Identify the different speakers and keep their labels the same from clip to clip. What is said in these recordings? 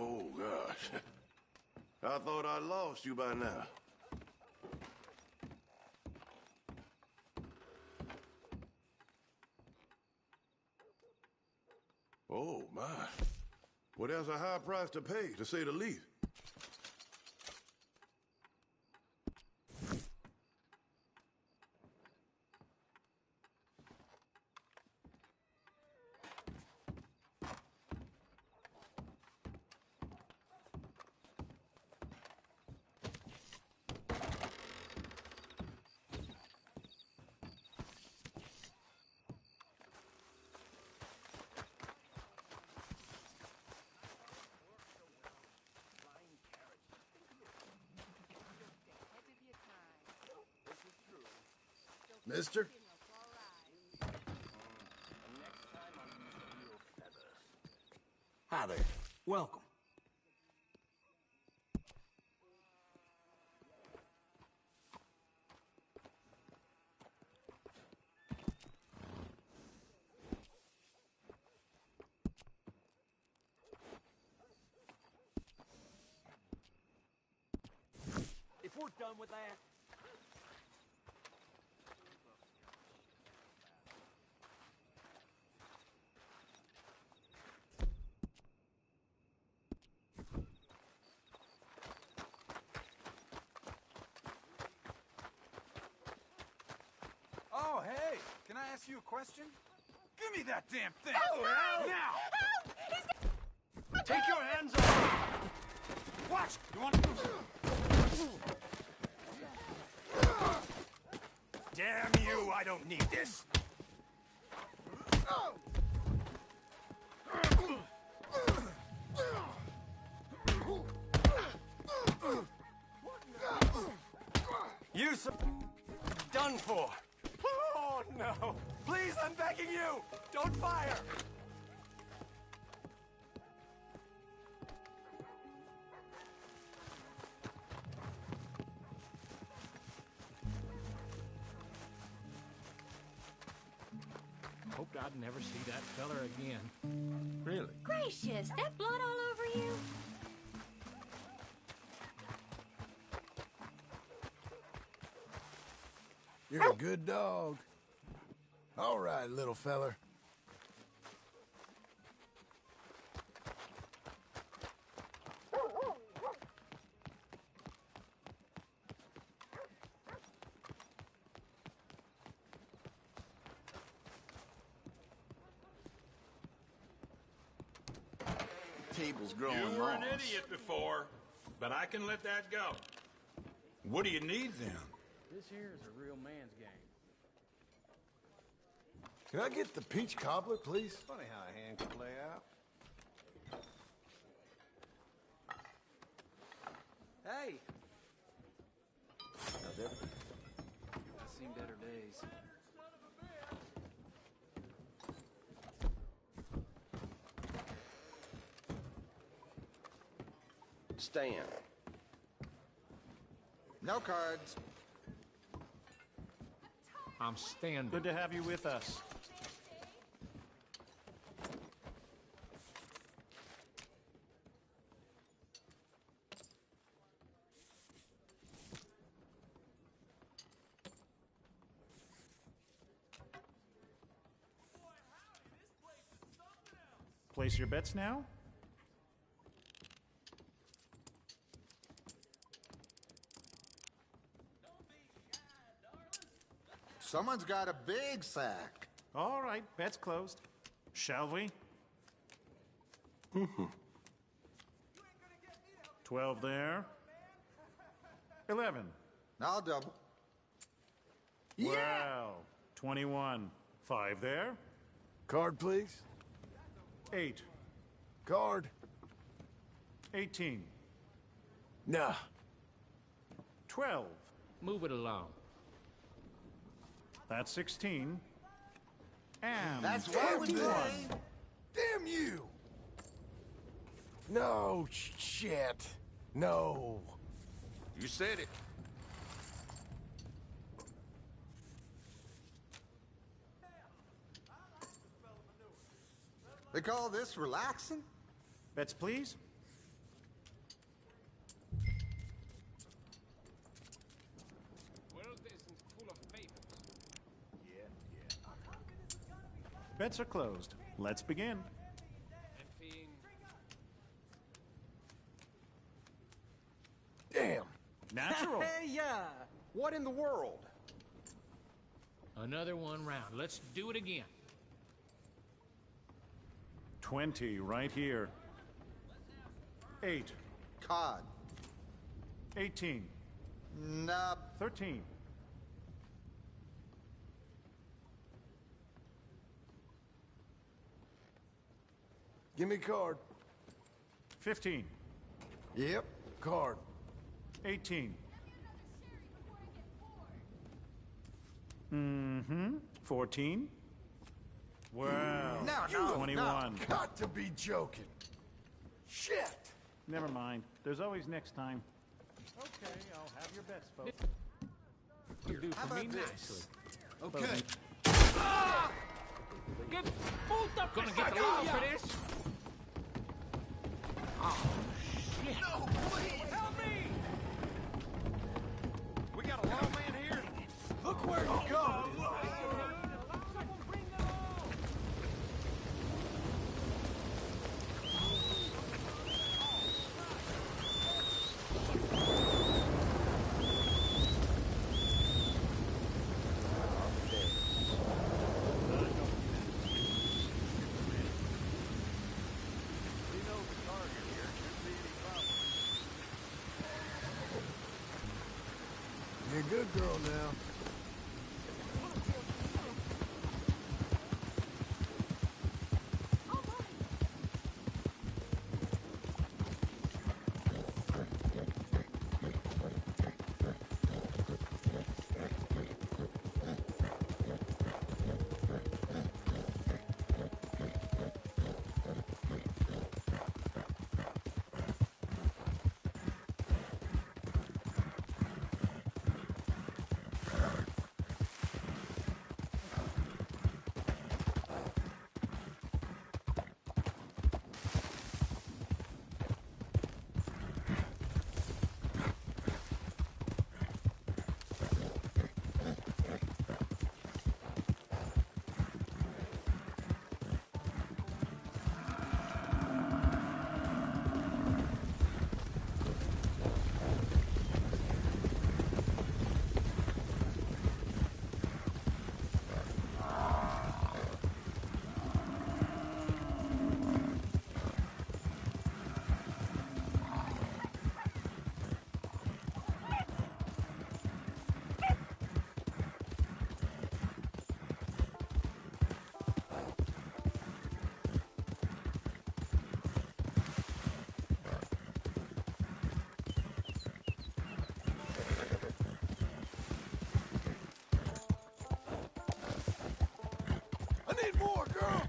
Speaker 1: Oh, gosh. I thought I lost you by now. Oh, my. Well, there's a high price to pay, to say the least.
Speaker 2: Mister?
Speaker 3: Hi there. Welcome.
Speaker 4: If we're done with that...
Speaker 5: Oh, hey! Can I ask you a question? Give me that damn thing!
Speaker 4: Oh, hell!
Speaker 5: Now!
Speaker 4: Take your hands off!
Speaker 5: Watch! You want to...
Speaker 4: Damn you, I don't need this! You done for! Oh, no! Please, I'm begging you! Don't fire!
Speaker 6: Hoped I'd never see that feller again.
Speaker 3: Really?
Speaker 7: Gracious, that blood all over you?
Speaker 2: You're a good dog. All right, little feller.
Speaker 1: Table's growing
Speaker 5: You were an
Speaker 1: moss.
Speaker 5: idiot before, but I can let that go. What do you need then?
Speaker 6: This here is a real man's game.
Speaker 2: Can I get the peach cobbler, please?
Speaker 3: Funny how a hand can play out.
Speaker 4: Hey!
Speaker 3: How's everything?
Speaker 4: I've seen better days.
Speaker 1: Stand.
Speaker 3: No cards.
Speaker 6: I'm standing.
Speaker 8: Good to have you with us. Place your bets now?
Speaker 3: Someone's got a big sack.
Speaker 8: All right, bet's closed. Shall we? 12 there. 11.
Speaker 3: I'll double.
Speaker 8: Well, 21. 5 there.
Speaker 2: Card, please.
Speaker 8: 8.
Speaker 2: Card.
Speaker 8: 18.
Speaker 2: Nah.
Speaker 8: 12.
Speaker 6: Move it along.
Speaker 8: That's 16. And
Speaker 3: That's why we
Speaker 8: 21.
Speaker 3: play.
Speaker 2: Damn you! No, shit. No.
Speaker 1: You said it.
Speaker 3: They call this relaxing?
Speaker 8: Bets, please. Bets are closed. Let's begin.
Speaker 2: Damn.
Speaker 8: Natural.
Speaker 4: Hey, yeah.
Speaker 3: What in the world?
Speaker 6: Another one round. Let's do it again.
Speaker 8: 20 right here. 8.
Speaker 3: Cod.
Speaker 8: 18.
Speaker 3: Nope.
Speaker 8: 13.
Speaker 2: Give me a card.
Speaker 8: 15.
Speaker 2: Yep, card.
Speaker 8: 18. Mm-hmm. 14. Well,
Speaker 3: No,
Speaker 8: 21.
Speaker 2: Got to be joking. Shit.
Speaker 8: Never mind. There's always next time. Okay, I'll have your bets, folks.
Speaker 6: You do
Speaker 3: How
Speaker 6: for me
Speaker 3: about this?
Speaker 6: nicely.
Speaker 2: Okay.
Speaker 6: Get puta Gonna get the law for this. Oh, shit.
Speaker 2: No, please.
Speaker 4: Help me! We got a lawman here.
Speaker 2: Look where you go. You're a good girl now. I need more, girl.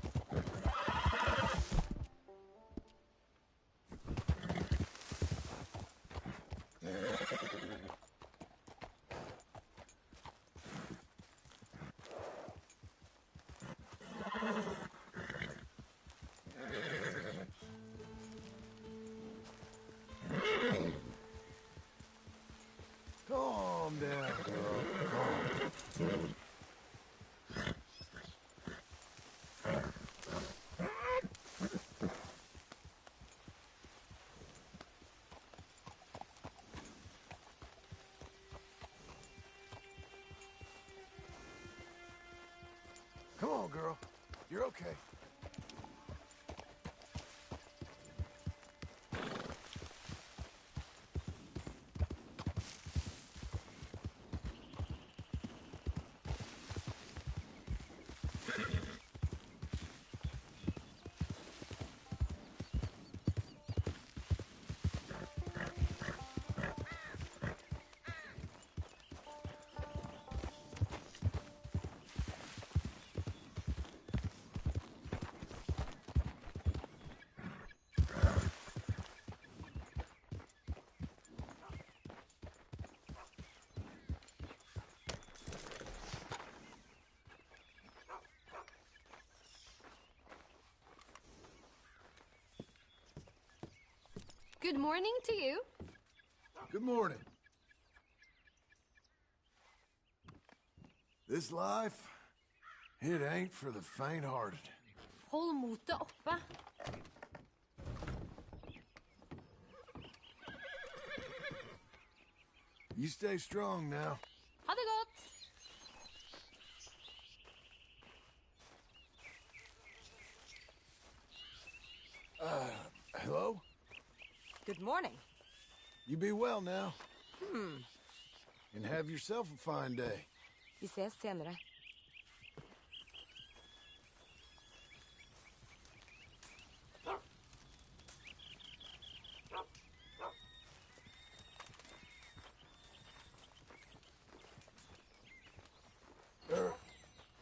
Speaker 2: Calm down, girl. Calm. Come on, girl. You're okay.
Speaker 7: Good morning to you.
Speaker 2: Good morning. This life It ain't for the faint-hearted.
Speaker 7: Hold motet oppe.
Speaker 2: You stay strong now.
Speaker 7: Ha det godt.
Speaker 2: Hello?
Speaker 9: Good morning.
Speaker 2: You be well now. And have yourself a fine day.
Speaker 9: Vi ses senere.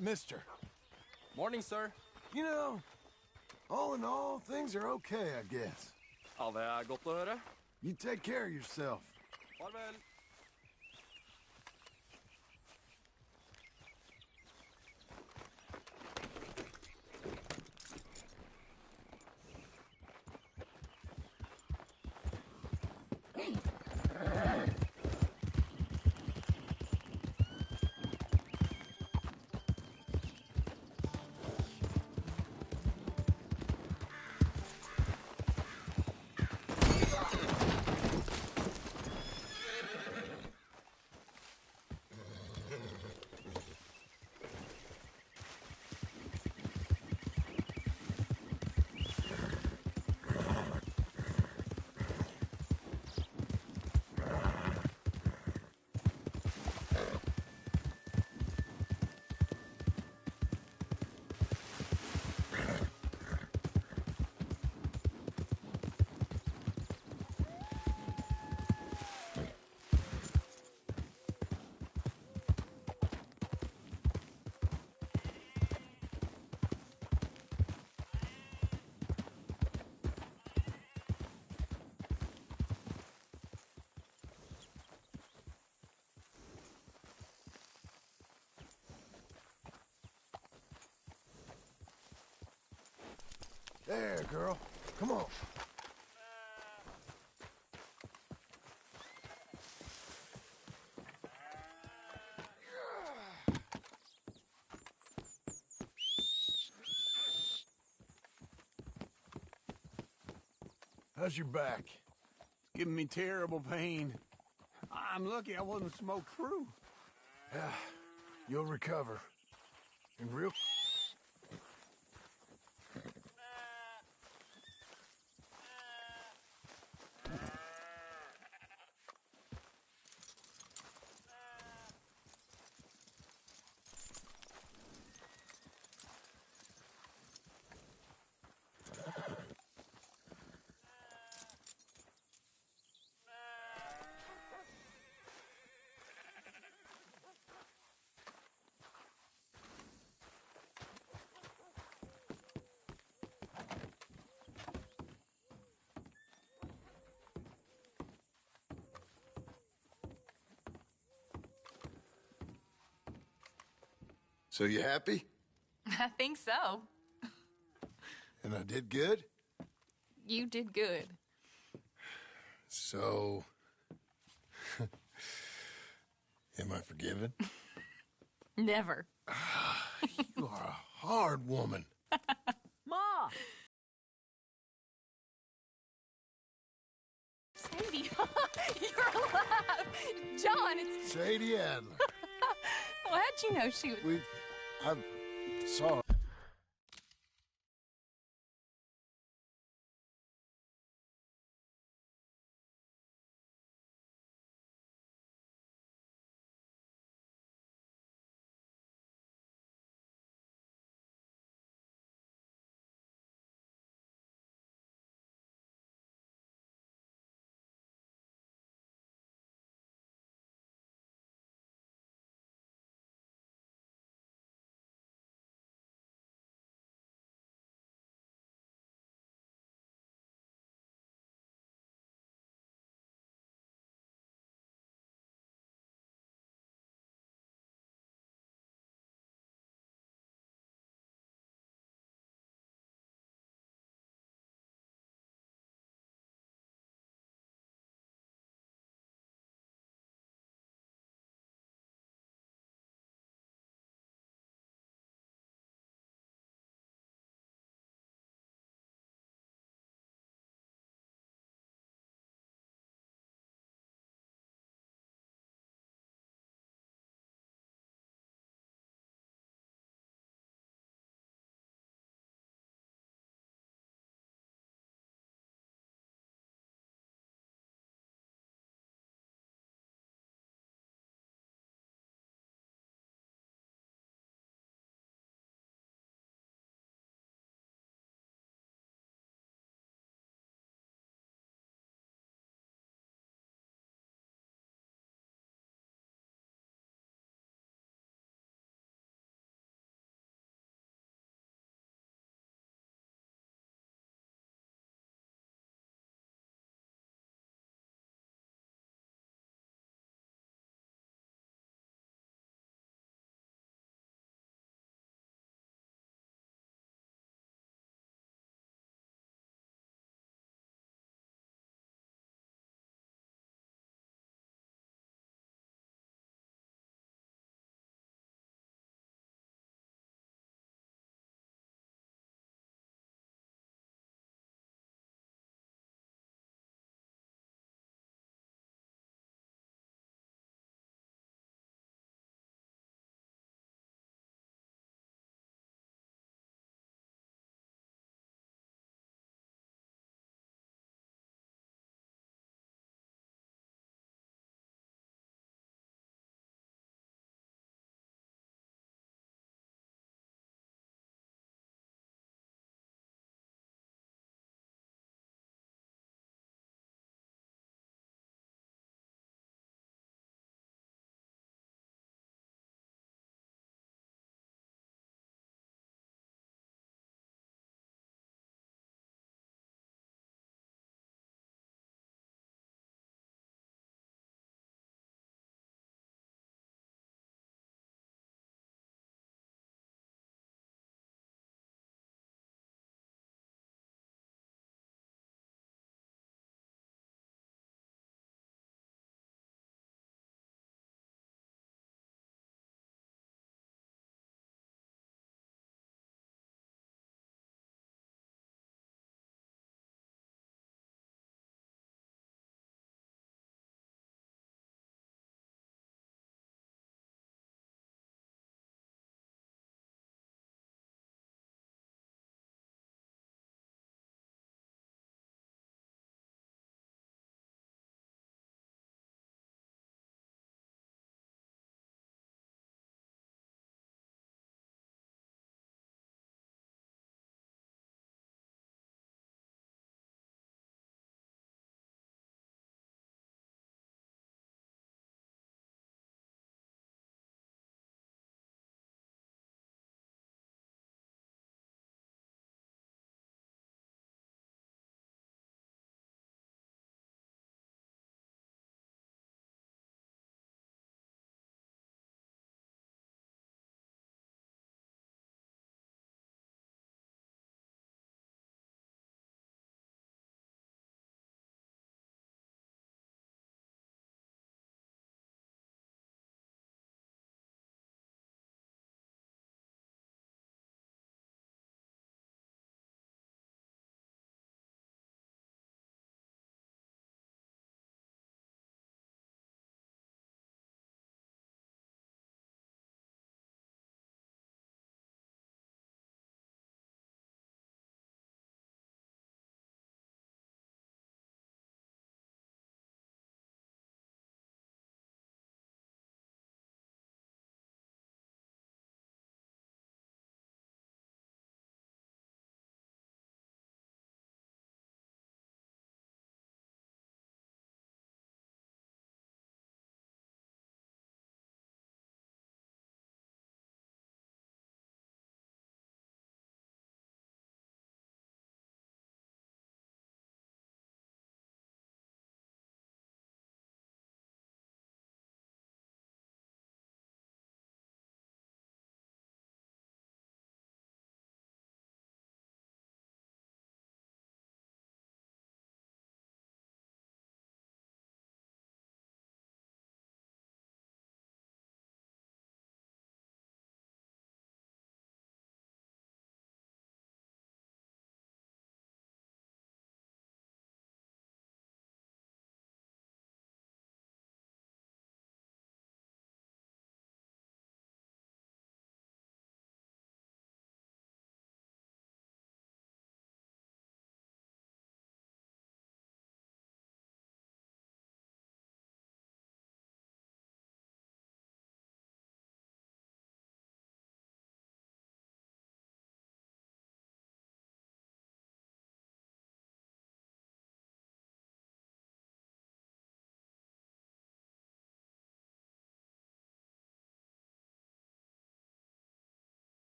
Speaker 2: Mister,
Speaker 4: Morning, sir.
Speaker 2: you know, all in all, things are okay, I guess.
Speaker 4: Ja, det er godt å høre.
Speaker 2: You take care of yourself.
Speaker 4: Farvel.
Speaker 2: There, girl. Come on. How's your back?
Speaker 10: It's giving me terrible pain. I'm lucky I wasn't smoked through.
Speaker 2: Yeah, you'll recover. And real... So you happy?
Speaker 11: I think so.
Speaker 2: And I did good?
Speaker 11: You did good.
Speaker 2: So... Am I forgiven?
Speaker 11: Never.
Speaker 2: You are a hard woman.
Speaker 9: Ma!
Speaker 11: Sadie, you're alive! John, it's...
Speaker 2: Sadie Adler.
Speaker 11: Well, how'd you know she was...
Speaker 2: I saw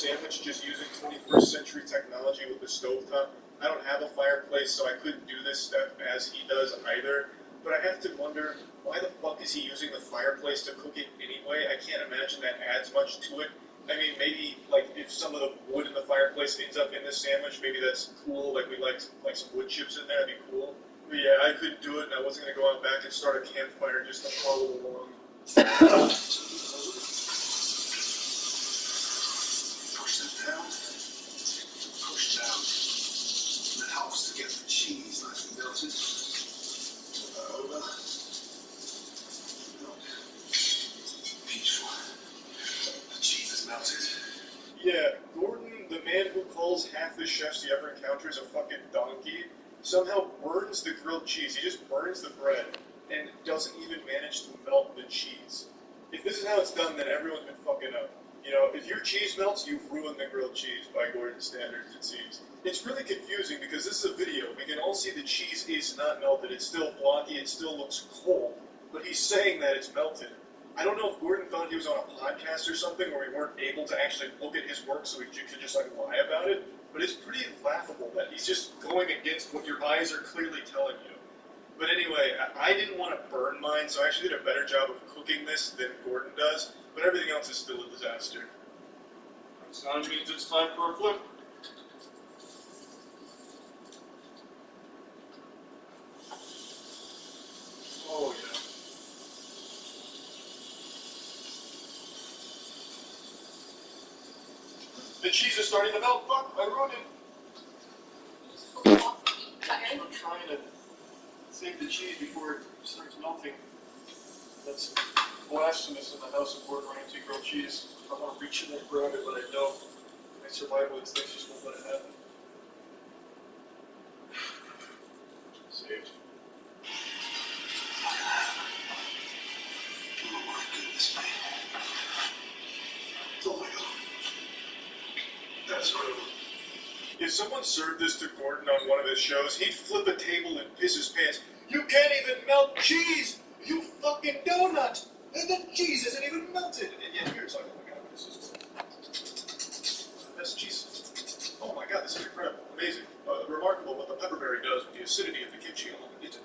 Speaker 12: sandwich just using 21st century technology with the stovetop. I don't have a fireplace, so I couldn't do this step as he does either. But I have to wonder, why the fuck is he using the fireplace to cook it anyway? I can't imagine that adds much to it. I mean, maybe, like, if some of the wood in the fireplace ends up in this sandwich, maybe that's cool. Like, we like some wood chips in there, that'd be cool. But yeah, I couldn't do it, and I wasn't going to go out back and start a campfire just to follow along.
Speaker 1: Push it down. Push down. That helps to get the cheese nice and melted. Over. Milk. Beautiful. The cheese is melted.
Speaker 12: Yeah, Gordon, the man who calls half the chefs he ever encounters a fucking donkey, somehow burns the grilled cheese. He just burns the bread and doesn't even manage to melt the cheese. If this is how it's done, then everyone's been fucking up. You know, if your cheese melts, you've ruined the grilled cheese by Gordon's standards, it seems. It's really confusing because this is a video. We can all see the cheese is not melted. It's still blocky. It still looks cold. But he's saying that it's melted. I don't know if Gordon thought he was on a podcast or something where we weren't able to actually look at his work so he could just, like, lie about it. But it's pretty laughable that he's just going against what your eyes are clearly telling you. But anyway, I didn't want to burn mine, so I actually did a better job of cooking this than Gordon does. But everything else is still a disaster.
Speaker 13: Sound means it's time for a flip.
Speaker 12: Oh, yeah. The cheese is starting to melt. Fuck, I ruined it. I'm trying to save the cheese before it starts melting. That's blasphemous in the house of Gordon Ramsay grilled cheese. I want to reach in there and grab it, but I don't. My survival instincts just won't let it happen. Saved.
Speaker 1: Oh my goodness, man. Oh my god. That's incredible.
Speaker 12: If someone served this to Gordon on one of his shows, he'd flip a table and piss his pants. You can't even melt cheese! You fucking donut! The cheese isn't even melted! And yet you're talking, oh my god, this is the best cheese. Oh my god, this is incredible. Amazing. Remarkable what the pepperberry does with the acidity of the kimchi along with it.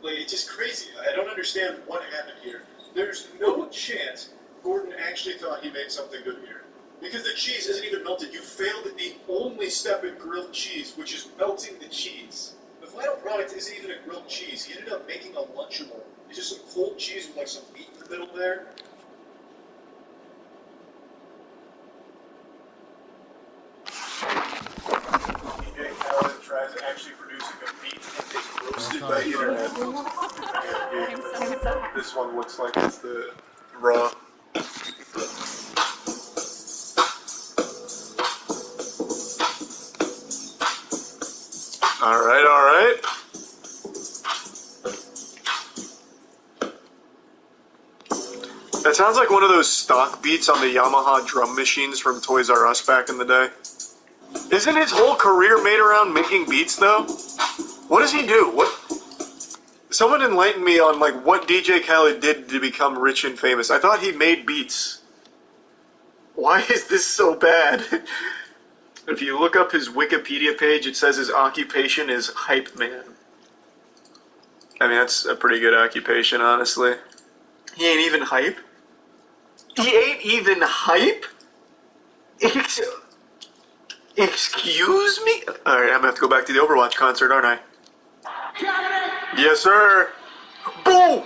Speaker 12: Like, it's just crazy. I don't understand what happened here. There's no chance Gordon actually thought he made something good here. Because the cheese isn't even melted. You failed at the only step in grilled cheese, which is melting the cheese. The final product isn't even a grilled cheese. He ended up making a Lunchable. It's just some cold cheese with like some meat in the middle there. DJ Khaled tries actually producing a meat and it's roasted by the internet. This one looks like it's the raw. All right. That sounds like one of those stock beats on the Yamaha drum machines from Toys R Us back in the day. Isn't his whole career made around making beats, though? What does he do? Someone enlighten me on, like, what DJ Khaled did to become rich and famous. I thought he made beats. Why is this so bad? If you look up his Wikipedia page, it says his occupation is hype man. I mean, that's a pretty good occupation, honestly. He ain't even hype? He ain't even hype? Excuse me? Alright, I'm gonna have to go back to the Overwatch concert, aren't I? Yes, sir! Boom!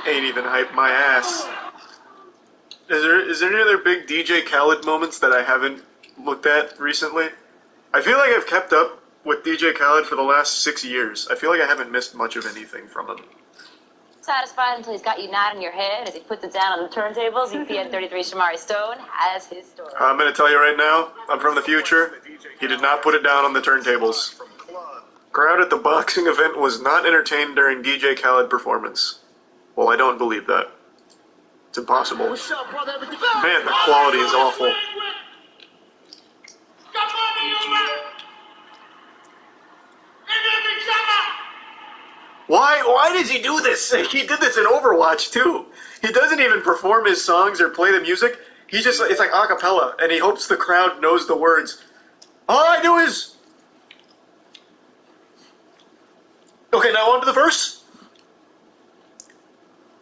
Speaker 12: Ain't even hype my ass. Is there any other big DJ Khaled moments that I haven't looked at recently? I feel like I've kept up with DJ Khaled for the last 6 years. I feel like I haven't missed much of anything from him.
Speaker 14: Satisfied until he's got you nodding your head as he puts it down on the turntables. EP33 Shamari Stone has his story.
Speaker 12: I'm going to tell you right now, I'm from the future. He did not put it down on the turntables. Crowd at the boxing event was not entertained during DJ Khaled performance. Well, I don't believe that. It's impossible. Man, the quality is awful. Why does he do this? He did this in Overwatch too. He doesn't even perform his songs or play the music. He just, it's like a cappella, and he hopes the crowd knows the words. All I do is... Okay, now on to the verse.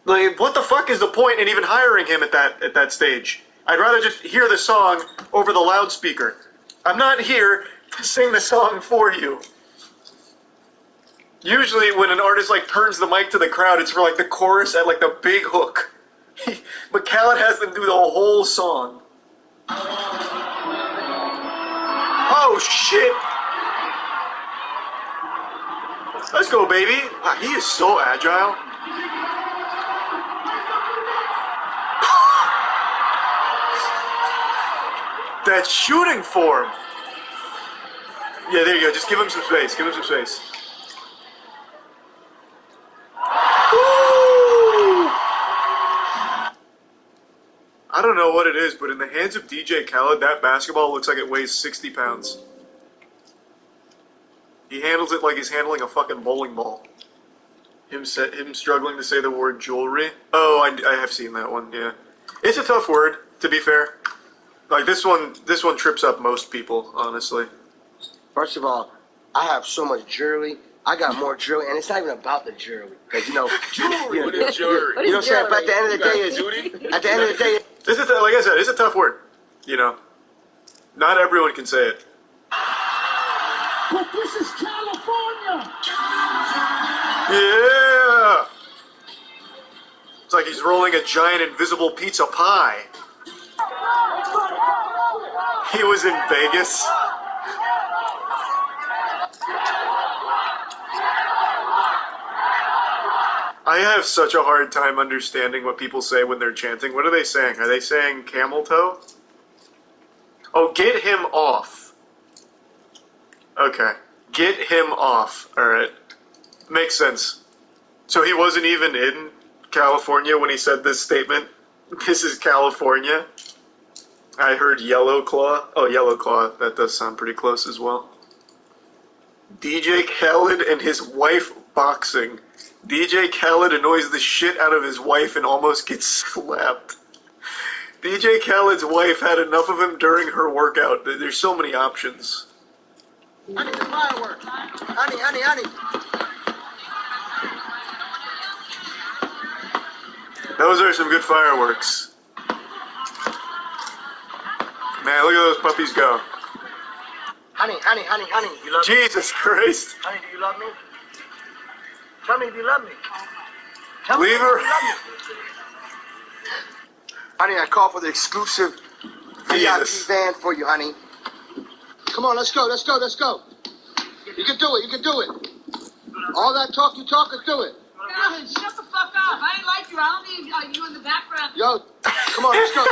Speaker 12: Like, what the fuck is the point in even hiring him at that stage? I'd rather just hear the song over the loudspeaker. I'm not here to sing the song for you. Usually when an artist like turns the mic to the crowd, it's for like the chorus and like the big hook. But Khaled has them do the whole song. Oh shit! Let's go, baby. Wow, he is so agile. That shooting form. Yeah, there you go. Just give him some space. Give him some space. I don't know what it is, but in the hands of DJ Khaled, that basketball looks like it weighs 60 pounds. He handles it like he's handling a fucking bowling ball. Him struggling to say the word jewelry. Oh, I have seen that one, yeah. It's a tough word, to be fair. Like, this one trips up most people, honestly.
Speaker 15: First of all, I have so much jewelry. I got more jewelry, and it's not even about the jewelry. Because, you know...
Speaker 12: Jewelry! What is jewelry?
Speaker 15: You know what I'm saying? But at the end of the day, at the end of the day...
Speaker 12: This is, like I said, it's a tough word. You know? Not everyone can say it.
Speaker 16: But this is California!
Speaker 12: Yeah! It's like he's rolling a giant invisible pizza pie. He was in Vegas. I have such a hard time understanding what people say when they're chanting. What are they saying? Are they saying camel toe? Oh, get him off. Okay. Get him off. Alright. Makes sense. So he wasn't even in California when he said this statement? This is California? I heard Yellow Claw. Oh, Yellow Claw. That does sound pretty close as well. DJ Khaled and his wife boxing. DJ Khaled annoys the shit out of his wife and almost gets slapped. DJ Khaled's wife had enough of him during her workout. There's so many options.
Speaker 15: I need the fireworks. Honey.
Speaker 12: Those are some good fireworks. Man, look at those puppies go.
Speaker 15: Honey. You love me?
Speaker 12: Jesus Christ.
Speaker 15: Honey, do you love me? Tell me if you love me.
Speaker 12: Leave her.
Speaker 15: If you love me. Honey, I called for the exclusive VIP van for you, honey. Come on, let's go. You can do it. All that talk you talk, let's do it.
Speaker 16: God, shut the fuck up. I ain't like you. I don't need you in the background.
Speaker 15: Yo, come on, let's go.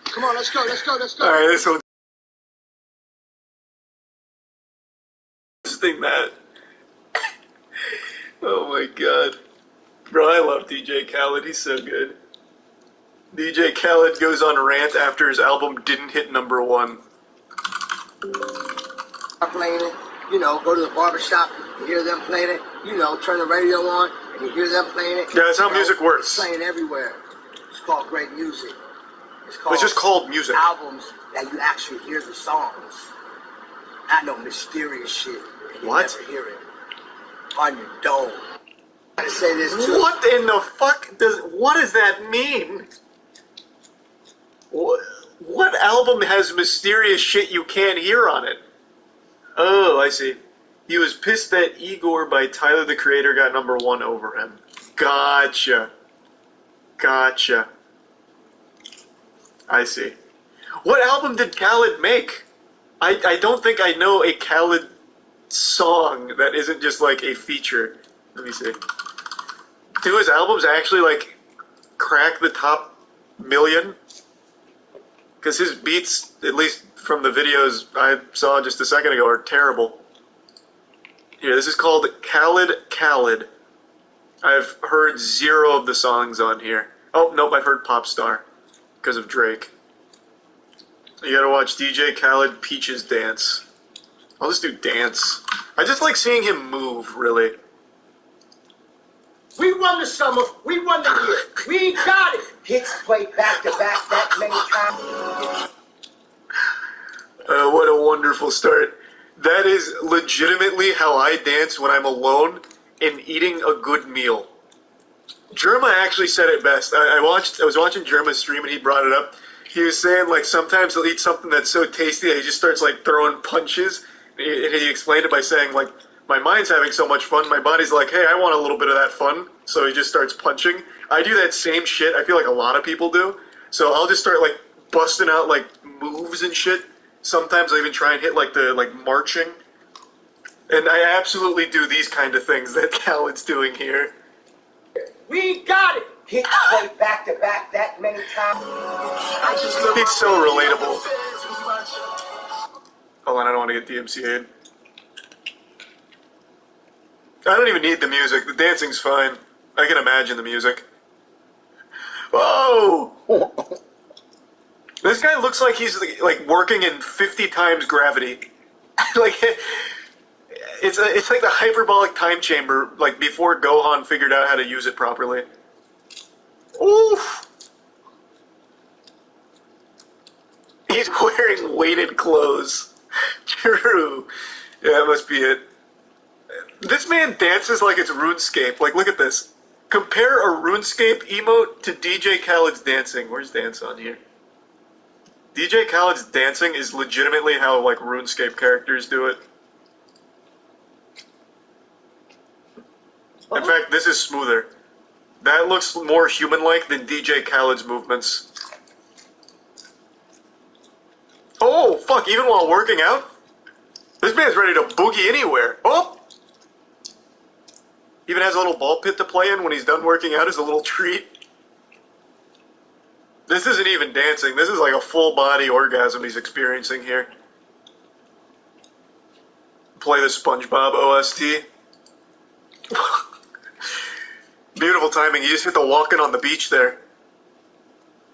Speaker 15: Come on, let's go.
Speaker 12: All right, this one. This thing, Matt. Oh my god. Bro, I love DJ Khaled. He's so good. DJ Khaled goes on rant after his album didn't hit #1.
Speaker 15: I'm playing it, go to the barbershop, you hear them playing it, turn the radio on, and you hear them playing it.
Speaker 12: Yeah, that's how music works.
Speaker 15: It's playing everywhere. It's called great music.
Speaker 12: It's just called music.
Speaker 15: Albums that you actually hear the songs. Not no mysterious shit. You
Speaker 12: What?
Speaker 15: never hear it. On your dome. I gotta say this too.
Speaker 12: What in the fuck what does that mean? What album has mysterious shit you can't hear on it? Oh, I see. He was pissed that Igor by Tyler the Creator got #1 over him. Gotcha. I see. What album did Khaled make? I don't think I know a Khaled song that isn't just like a feature. Let me see. Do his albums actually like crack the top million? Because his beats, at least from the videos I saw just a second ago, are terrible. Here, this is called Khaled. I've heard 0 of the songs on here. Oh, nope, I've heard Popstar because of Drake. You gotta watch DJ Khaled Peaches dance. I'll just do dance.
Speaker 17: I just like seeing him move, really.
Speaker 15: We won the summer. We won the year. We got it. Hits played back to back that many times.
Speaker 17: What a wonderful start. That is legitimately how I dance when I'm alone and eating a good meal. Germa actually said it best. I was watching Germa's stream and he brought it up. He was saying, like, sometimes he'll eat something that's so tasty that he just starts, like, throwing punches. And he explained it by saying, like, my mind's having so much fun, my body's like, hey, I want a little bit of that fun. So he just starts punching. I do that same shit. I feel like a lot of people do. So I'll just start, like, busting out, like, moves and shit. Sometimes I even try and hit, like, the, like, marching. And I absolutely do these kind of things that Khaled's doing here.
Speaker 15: We got it. Hits played back to back that many times.
Speaker 17: He's so relatable. Hold on, I don't want to get DMCA'd. I don't even need the music. The dancing's fine. I can imagine the music. Whoa! This guy looks like he's like working in 50 times gravity. Like it's like the hyperbolic time chamber. Like before Gohan figured out how to use it properly. Oof! He's wearing weighted clothes. True. Yeah, that must be it. This man dances like it's RuneScape. Like, look at this. Compare a RuneScape emote to DJ Khaled's dancing. Where's dance on here? DJ Khaled's dancing is legitimately how, like, RuneScape characters do it. In fact, this is smoother. That looks more human-like than DJ Khaled's movements. Oh, fuck, even while working out? This man's ready to boogie anywhere. Oh! Even has a little ball pit to play in when he's done working out as a little treat. This isn't even dancing. This is like a full-body orgasm he's experiencing here. Play the SpongeBob OST. Beautiful timing. You just hit the walking on the beach there.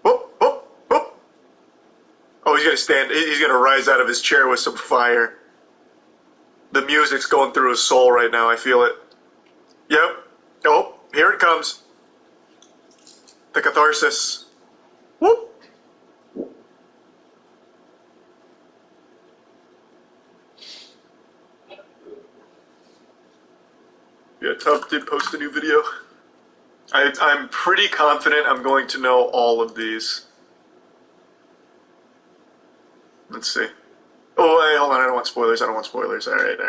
Speaker 17: Whoop, whoop, whoop. Oh, he's gonna stand. He's gonna rise out of his chair with some fire. The music's going through his soul right now. I feel it. Yep. Oh, here it comes. The catharsis. Whoop. Yeah, Tubb did post a new video. I'm pretty confident I'm going to know all of these. Let's see. Oh, hey, hold on, I don't want spoilers, Alright.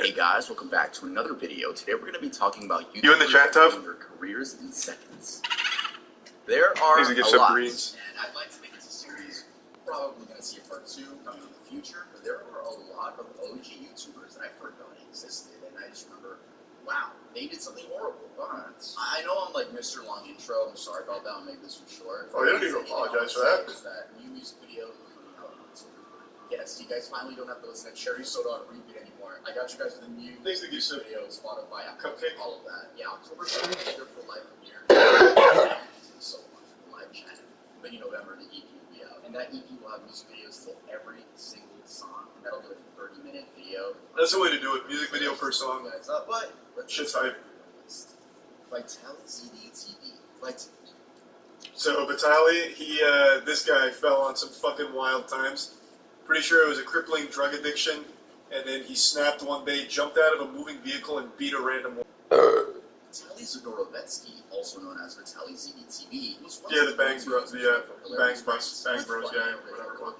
Speaker 18: Hey guys, welcome back to another video. Today we're going to be talking about
Speaker 17: You in the chat, Tubb?
Speaker 18: your careers in seconds. There are
Speaker 17: These are
Speaker 18: a lot,
Speaker 17: greens.
Speaker 18: and I'd like to make this a series. Probably going to see a part 2 coming in the future, but there are a lot of OG YouTubers that I forgot existed, and I just remember, wow, they did something horrible. I know I'm like Mr. Long Intro, I'm sorry about that, I'll make this short.
Speaker 17: Oh, you don't need to apologize for that.
Speaker 18: Is that new music video coming out on YouTube. Yes, you guys finally don't have to listen to Cherry Soda on repeat anymore. I got you guys with a new music video, Spotify, Cupcake, all of that. Yeah, October 7th is there for live premiere. So much for live chat. But in November, the EP will be out. And that EP will have music videos to every single song. And that'll be like a 30-minute video.
Speaker 17: That's the way to do it. Music video per song.
Speaker 18: But
Speaker 17: Shit's hype.
Speaker 18: Vitaly ZDTV.
Speaker 17: So Vitaly, this guy fell on some fucking wild times. Pretty sure it was a crippling drug addiction, and then he snapped one day, jumped out of a moving vehicle, and beat a random woman.
Speaker 18: Vitaly Zadorovetsky, also known as Vitaly ZDTV, was one
Speaker 17: Yeah,
Speaker 18: of
Speaker 17: the Bang Bros, Bang Bros guy, whatever it was.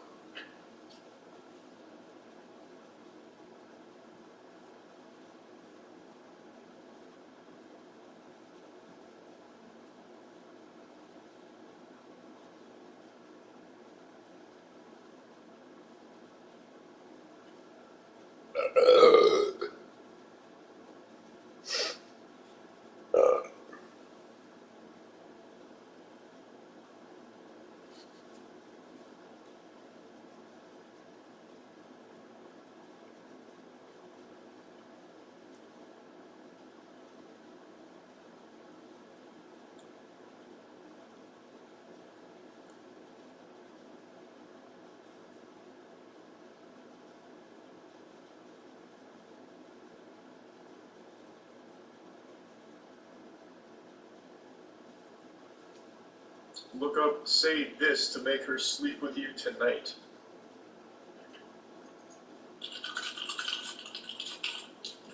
Speaker 17: Look up, say this to make her sleep with you tonight.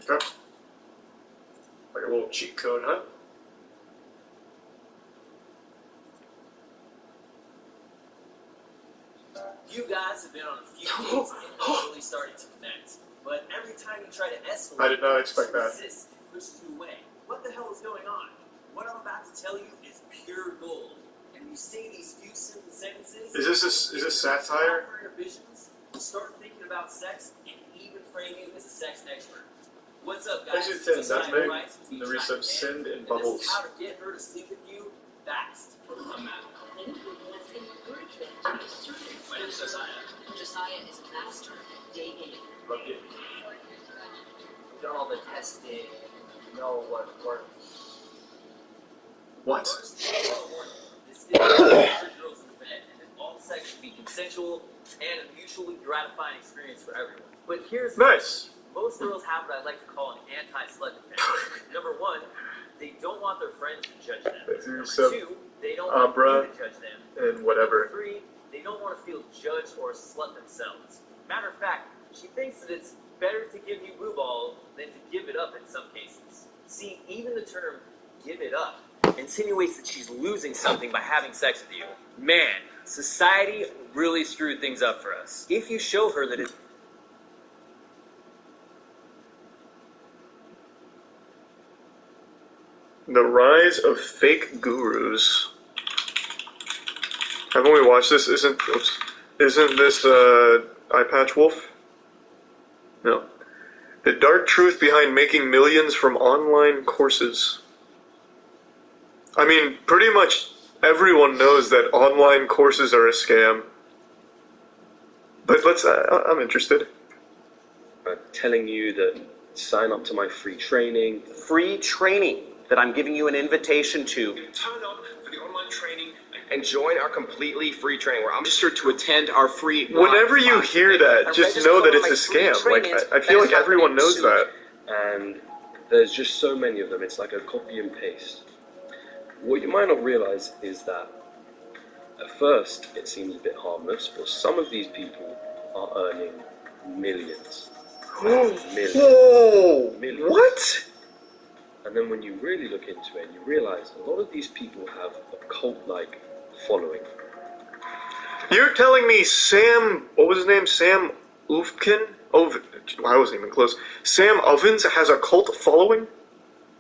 Speaker 17: Okay. Like a little cheat code, huh?
Speaker 19: You guys have been on a few dates and really started to connect. But every time you try to escalate,
Speaker 17: I did not expect that.
Speaker 19: resist and pushes you away. What the hell is going on? What I'm about to tell you is pure gold. And you say these few simple sentences.
Speaker 17: Is this satire?
Speaker 19: For your visions, start thinking about sex and even frame you as a sex expert. What's up, guys?
Speaker 17: Section 10, nutmeg, and the resub send and bubbles.
Speaker 19: This is how to get her to sleep with you fast. My name's Josiah.
Speaker 20: Josiah is master dating.
Speaker 19: Okay. Done all the testing. You know what works.
Speaker 17: What?
Speaker 19: First, this is girls in the bed, and then all sex should be consensual and a mutually gratifying experience for everyone. But here's
Speaker 17: nice.
Speaker 19: Most girls have what I like to call an anti-slut defense. Number one, they don't want their friends to judge them. Number two, they don't want you to judge them.
Speaker 17: And whatever.
Speaker 19: Number three, they don't want to feel judged or a slut themselves. Matter of fact, she thinks that it's better to give you blue ball than to give it up in some cases. See, even the term give it up insinuates that she's losing something by having sex with you. Man, society really screwed things up for us. If you show her that it's
Speaker 17: The rise of fake gurus. I've only watched this. Isn't this Eye Patch Wolf? No. The dark truth behind making millions from online courses. I mean, pretty much everyone knows that online courses are a scam. But I'm interested.
Speaker 21: Telling you that sign up to my free training. Free training that I'm giving you an invitation to. Turn up for the online training and join our completely free training where I'm registered to attend our free.
Speaker 17: Whenever you hear that, just know that it's a scam. Like, I feel like everyone knows that.
Speaker 21: And there's just so many of them. It's like a copy and paste. What you might not realize is that at first it seems a bit harmless, but some of these people are earning millions. Millions.
Speaker 17: Whoa!
Speaker 21: Millions.
Speaker 17: What?
Speaker 21: And then when you really look into it, you realize a lot of these people have a cult-like following.
Speaker 17: You're telling me Sam, what was his name? Sam Ufkin? I wasn't even close. Sam Ovens has a cult following?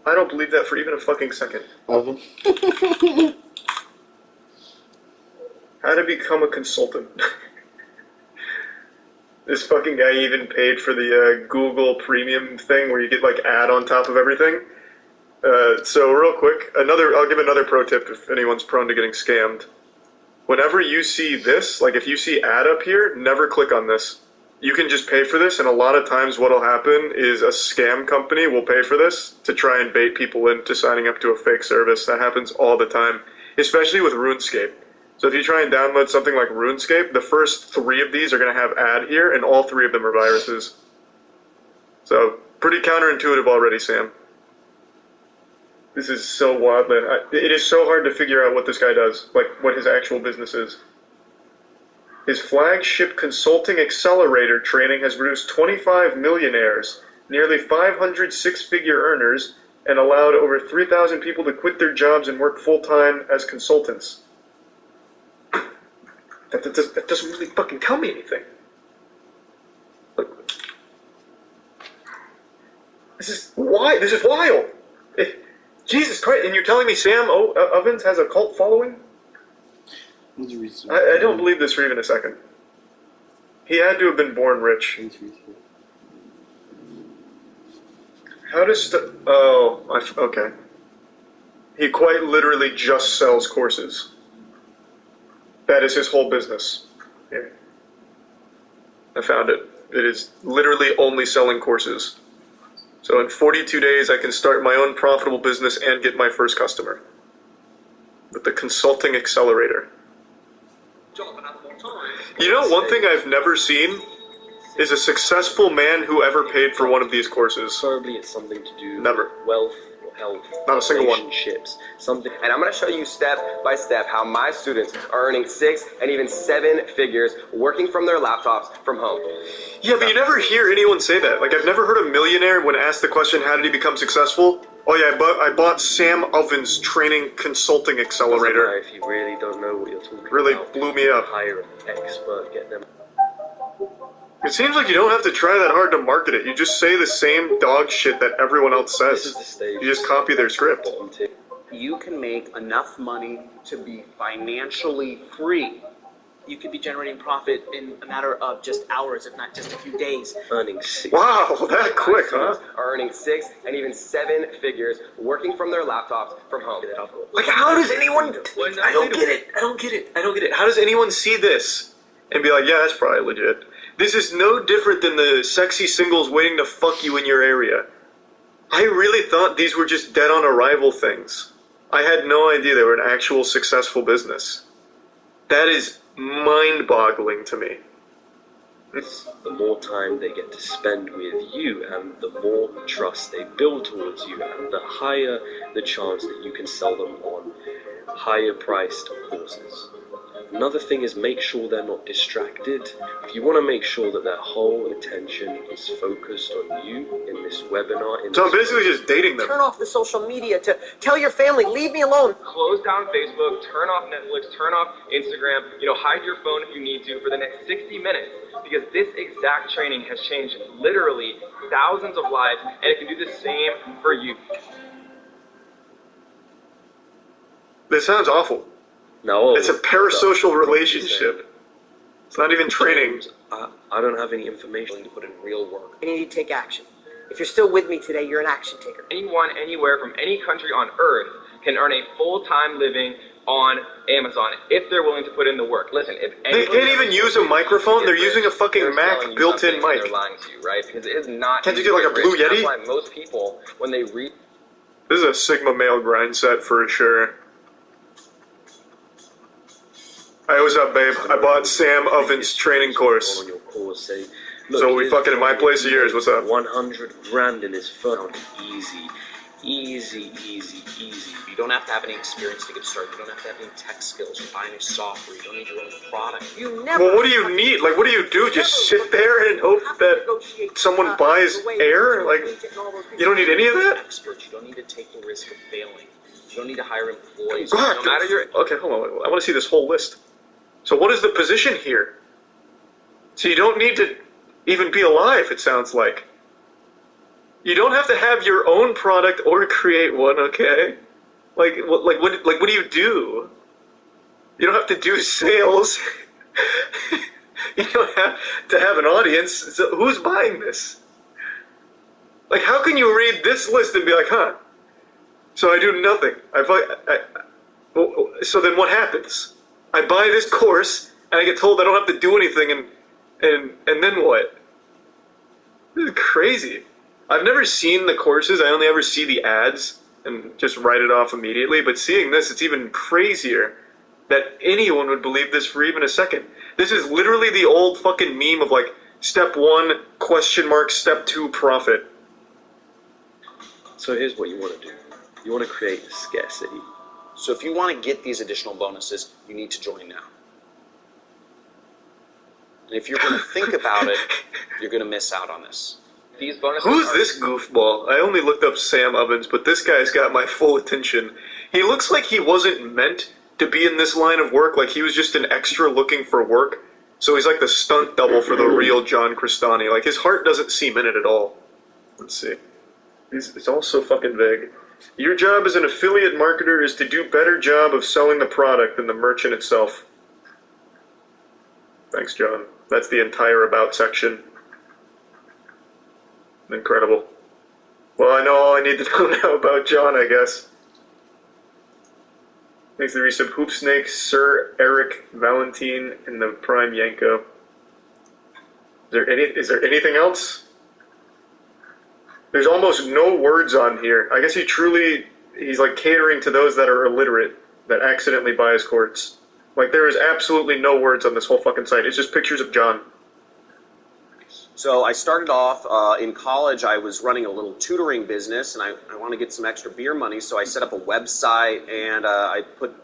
Speaker 17: I don't believe that for even a fucking second.
Speaker 22: Oven?
Speaker 17: How to become a consultant. This fucking guy even paid for the Google Premium thing where you get like ad on top of everything. So real quick, I'll give another pro tip if anyone's prone to getting scammed. Whenever you see this, like if you see ad up here, never click on this. You can just pay for this, and a lot of times what'll happen is a scam company will pay for this to try and bait people into signing up to a fake service. That happens all the time, especially with RuneScape. So if you try and download something like RuneScape, the first 3 of these are going to have ad here, and all 3 of them are viruses. So, pretty counterintuitive already, Sam. This is so wild, man. It is so hard to figure out what this guy does, like what his actual business is. His flagship consulting accelerator training has produced 25 millionaires, nearly 500 six-figure earners, and allowed over 3,000 people to quit their jobs and work full-time as consultants. That doesn't really fucking tell me anything. Look. This is wild. Jesus Christ, and you're telling me Sam Ovens has a cult following? I don't believe this for even a second. He had to have been born rich. How does okay. He quite literally just sells courses. That is his whole business. Here. I found it. It is literally only selling courses. So in 42 days, I can start my own profitable business and get my first customer. With the Consulting Accelerator. You know, one thing I've never seen is a successful man who ever paid for one of these courses.
Speaker 21: Probably it's something to do
Speaker 17: Never.
Speaker 21: with wealth or health,
Speaker 17: Not a single one.
Speaker 21: relationships, something.
Speaker 5: And I'm going to show you step by step how my students are earning 6 and even 7 figures working from their laptops from home.
Speaker 17: Yeah, but you never hear anyone say that. Like, I've never heard a millionaire, when asked the question, how did he become successful? Oh yeah, I bought Sam Oven's training consulting accelerator.
Speaker 21: If you really don't know what you're talking
Speaker 17: really
Speaker 21: about,
Speaker 17: blew me up.
Speaker 21: hire an expert, get them.
Speaker 17: It seems like you don't have to try that hard to market it. You just say the same dog shit that everyone else says. You just copy their script.
Speaker 22: You can make enough money to be financially free. You could be generating profit in a matter of just hours, if not just a few days.
Speaker 21: Earning 6.
Speaker 17: Wow, that quick, huh?
Speaker 5: Are earning 6 and even 7 figures working from their laptops from home.
Speaker 17: Like, how does anyone... I don't get it. How does anyone see this and be like, yeah, that's probably legit? This is no different than the sexy singles waiting to fuck you in your area. I really thought these were just dead on arrival things. I had no idea they were an actual successful business. That is mind-boggling to me.
Speaker 21: The more time they get to spend with you, and the more trust they build towards you, and the higher the chance that you can sell them on higher priced courses. Another thing is, make sure they're not distracted. If you want to make sure that their whole attention is focused on you in this webinar.
Speaker 17: So I'm basically just dating them.
Speaker 22: Turn off the social media to tell your family, leave me alone.
Speaker 5: Close down Facebook, turn off Netflix, turn off Instagram, hide your phone if you need to for the next 60 minutes. Because this exact training has changed literally thousands of lives, and it can do the same for you.
Speaker 17: This sounds awful.
Speaker 21: No.
Speaker 17: It's a parasocial relationship. It's not even training.
Speaker 21: I don't have any information to put in real work.
Speaker 22: You need to take action. If you're still with me today, you're an action taker.
Speaker 5: Anyone, anywhere, from any country on Earth can earn a full-time living on Amazon if they're willing to put in the work. Listen, if
Speaker 17: they can't even use a microphone, they're using a fucking Mac built-in mic.
Speaker 5: They're lying to you, right? Because it is not.
Speaker 17: Can't you get like a Blue Yeti?
Speaker 5: That's why most people, when they read.
Speaker 17: This is a Sigma male grind set for sure. Hey, what's up, babe? I bought Sam Oven's training course. So we fucking in my place of yours, what's up?
Speaker 21: 100 grand in his phone. Easy.
Speaker 22: You don't have to have any experience to get started. You don't have to have any tech skills or buy any software. You don't need your own product.
Speaker 17: Well, what do you need? Like, what do you do? Just sit there and hope that someone buys air? Like, you don't need any of that?
Speaker 22: Experts. You don't need to take the risk of failing. You don't need to hire employees.
Speaker 17: God,
Speaker 22: No matter your...
Speaker 17: Okay, hold on. I want to see this whole list. So what is the position here? So you don't need to even be alive, it sounds like. You don't have to have your own product or create one, okay? Like what do you do? You don't have to do sales. You don't have to have an audience. So who's buying this? Like, how can you read this list and be like, huh? So I do nothing. So then what happens? I buy this course, and I get told I don't have to do anything, and then what? This is crazy. I've never seen the courses, I only ever see the ads, and just write it off immediately, but seeing this, it's even crazier that anyone would believe this for even a second. This is literally the old fucking meme of like, step 1, question mark, step 2, profit.
Speaker 21: So here's what you want to do. You want to create scarcity.
Speaker 22: So if you want to get these additional bonuses, you need to join now. And if you're going to think about it, you're going to miss out on this.
Speaker 5: These bonuses
Speaker 17: Who's this goofball? I only looked up Sam Ovens, but this guy's got my full attention. He looks like he wasn't meant to be in this line of work, like he was just an extra looking for work. So he's like the stunt double for the real John Crestani. Like, his heart doesn't seem in it at all. Let's see. It's all so fucking vague. Your job as an affiliate marketer is to do a better job of selling the product than the merchant itself. Thanks, John. That's the entire about section. Incredible. Well, I know all I need to know now about John, I guess. Thanks to the resub Hoop Snake, Sir Eric Valentine, and the Prime Yanko. Is there anything else? There's almost no words on here. I guess he's like catering to those that are illiterate, that accidentally buy his courts. Like, there is absolutely no words on this whole fucking site. It's just pictures of John.
Speaker 22: So I started off in college. I was running a little tutoring business, and I wanted to get some extra beer money. So I set up a website, and I put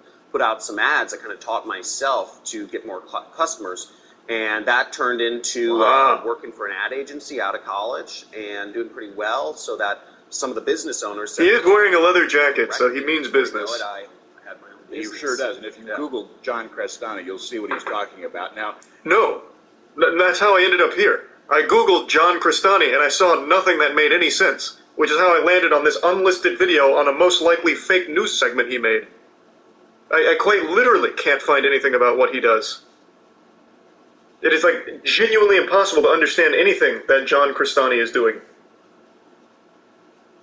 Speaker 22: out some ads. I kind of taught myself to get more customers, and that turned into working for an ad agency out of college and doing pretty well. So that some of the business owners said,
Speaker 17: he is wearing a leather jacket, so he means business.
Speaker 22: I had my own
Speaker 3: He
Speaker 22: business.
Speaker 3: sure does. And if you Google John Crestani, you'll see what he's talking about. Now,
Speaker 17: No, that's how I ended up here. I googled John Crestani and I saw nothing that made any sense, which is how I landed on this unlisted video on a most likely fake news segment he made. I quite literally can't find anything about what he does. It is like genuinely impossible to understand anything that John Crestani is doing.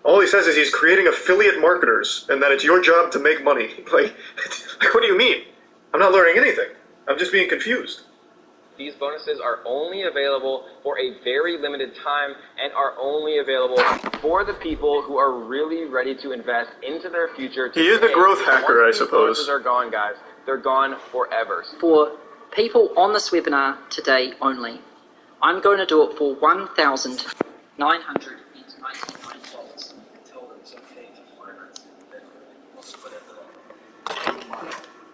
Speaker 17: All he says is he's creating affiliate marketers and that it's your job to make money. Like what do you mean? I'm not learning anything. I'm just being confused.
Speaker 5: These bonuses are only available for a very limited time and are only available for the people who are really ready to invest into their future today.
Speaker 17: He is a growth hacker, I
Speaker 5: Once these
Speaker 17: suppose.
Speaker 5: bonuses are gone, guys. They're gone forever.
Speaker 8: For people on this webinar today only, I'm going to do it for $1,999.
Speaker 22: Tell them it's okay to finance it.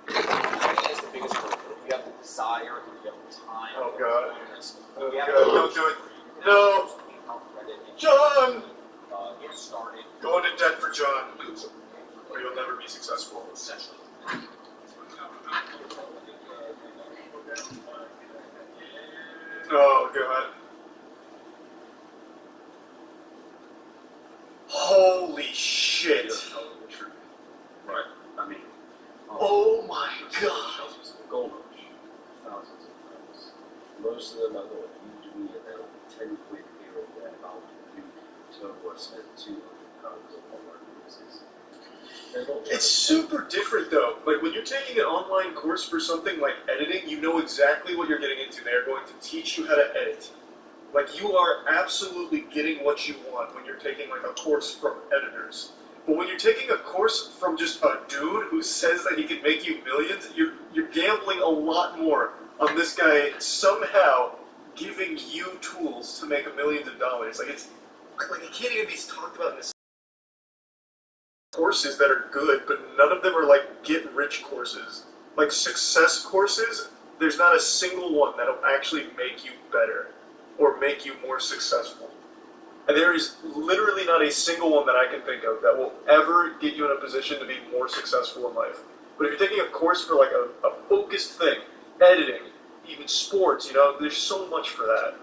Speaker 22: That's the biggest one. You have the desire, you have the time.
Speaker 17: Oh God. Oh God, don't do it. No! John!
Speaker 22: Get started.
Speaker 17: Go into debt for John, or you'll never be successful. Oh God. Holy shit.
Speaker 21: Right. I mean,
Speaker 17: Oh my God.
Speaker 21: gold rush, thousands of pounds. Most of them I got usually about 10 quid here or there. I'll do turbo spend 200 pounds on online courses.
Speaker 17: It's super different though. Like when you're taking an online course for something like editing, you know exactly what you're getting into. They're going to teach you how to edit. Like you are absolutely getting what you want when you're taking like a course from editors. But when you're taking a course from just a dude who says that he can make you millions, you're gambling a lot more on this guy somehow giving you tools to make millions of dollars. Like it's like it can't even be talked about in this. Courses that are good, but none of them are like get-rich courses. Like success courses, there's not a single one that'll actually make you better or make you more successful. And there is literally not a single one that I can think of that will ever get you in a position to be more successful in life. But if you're taking a course for like a focused thing, editing, even sports, you know, there's so much for that.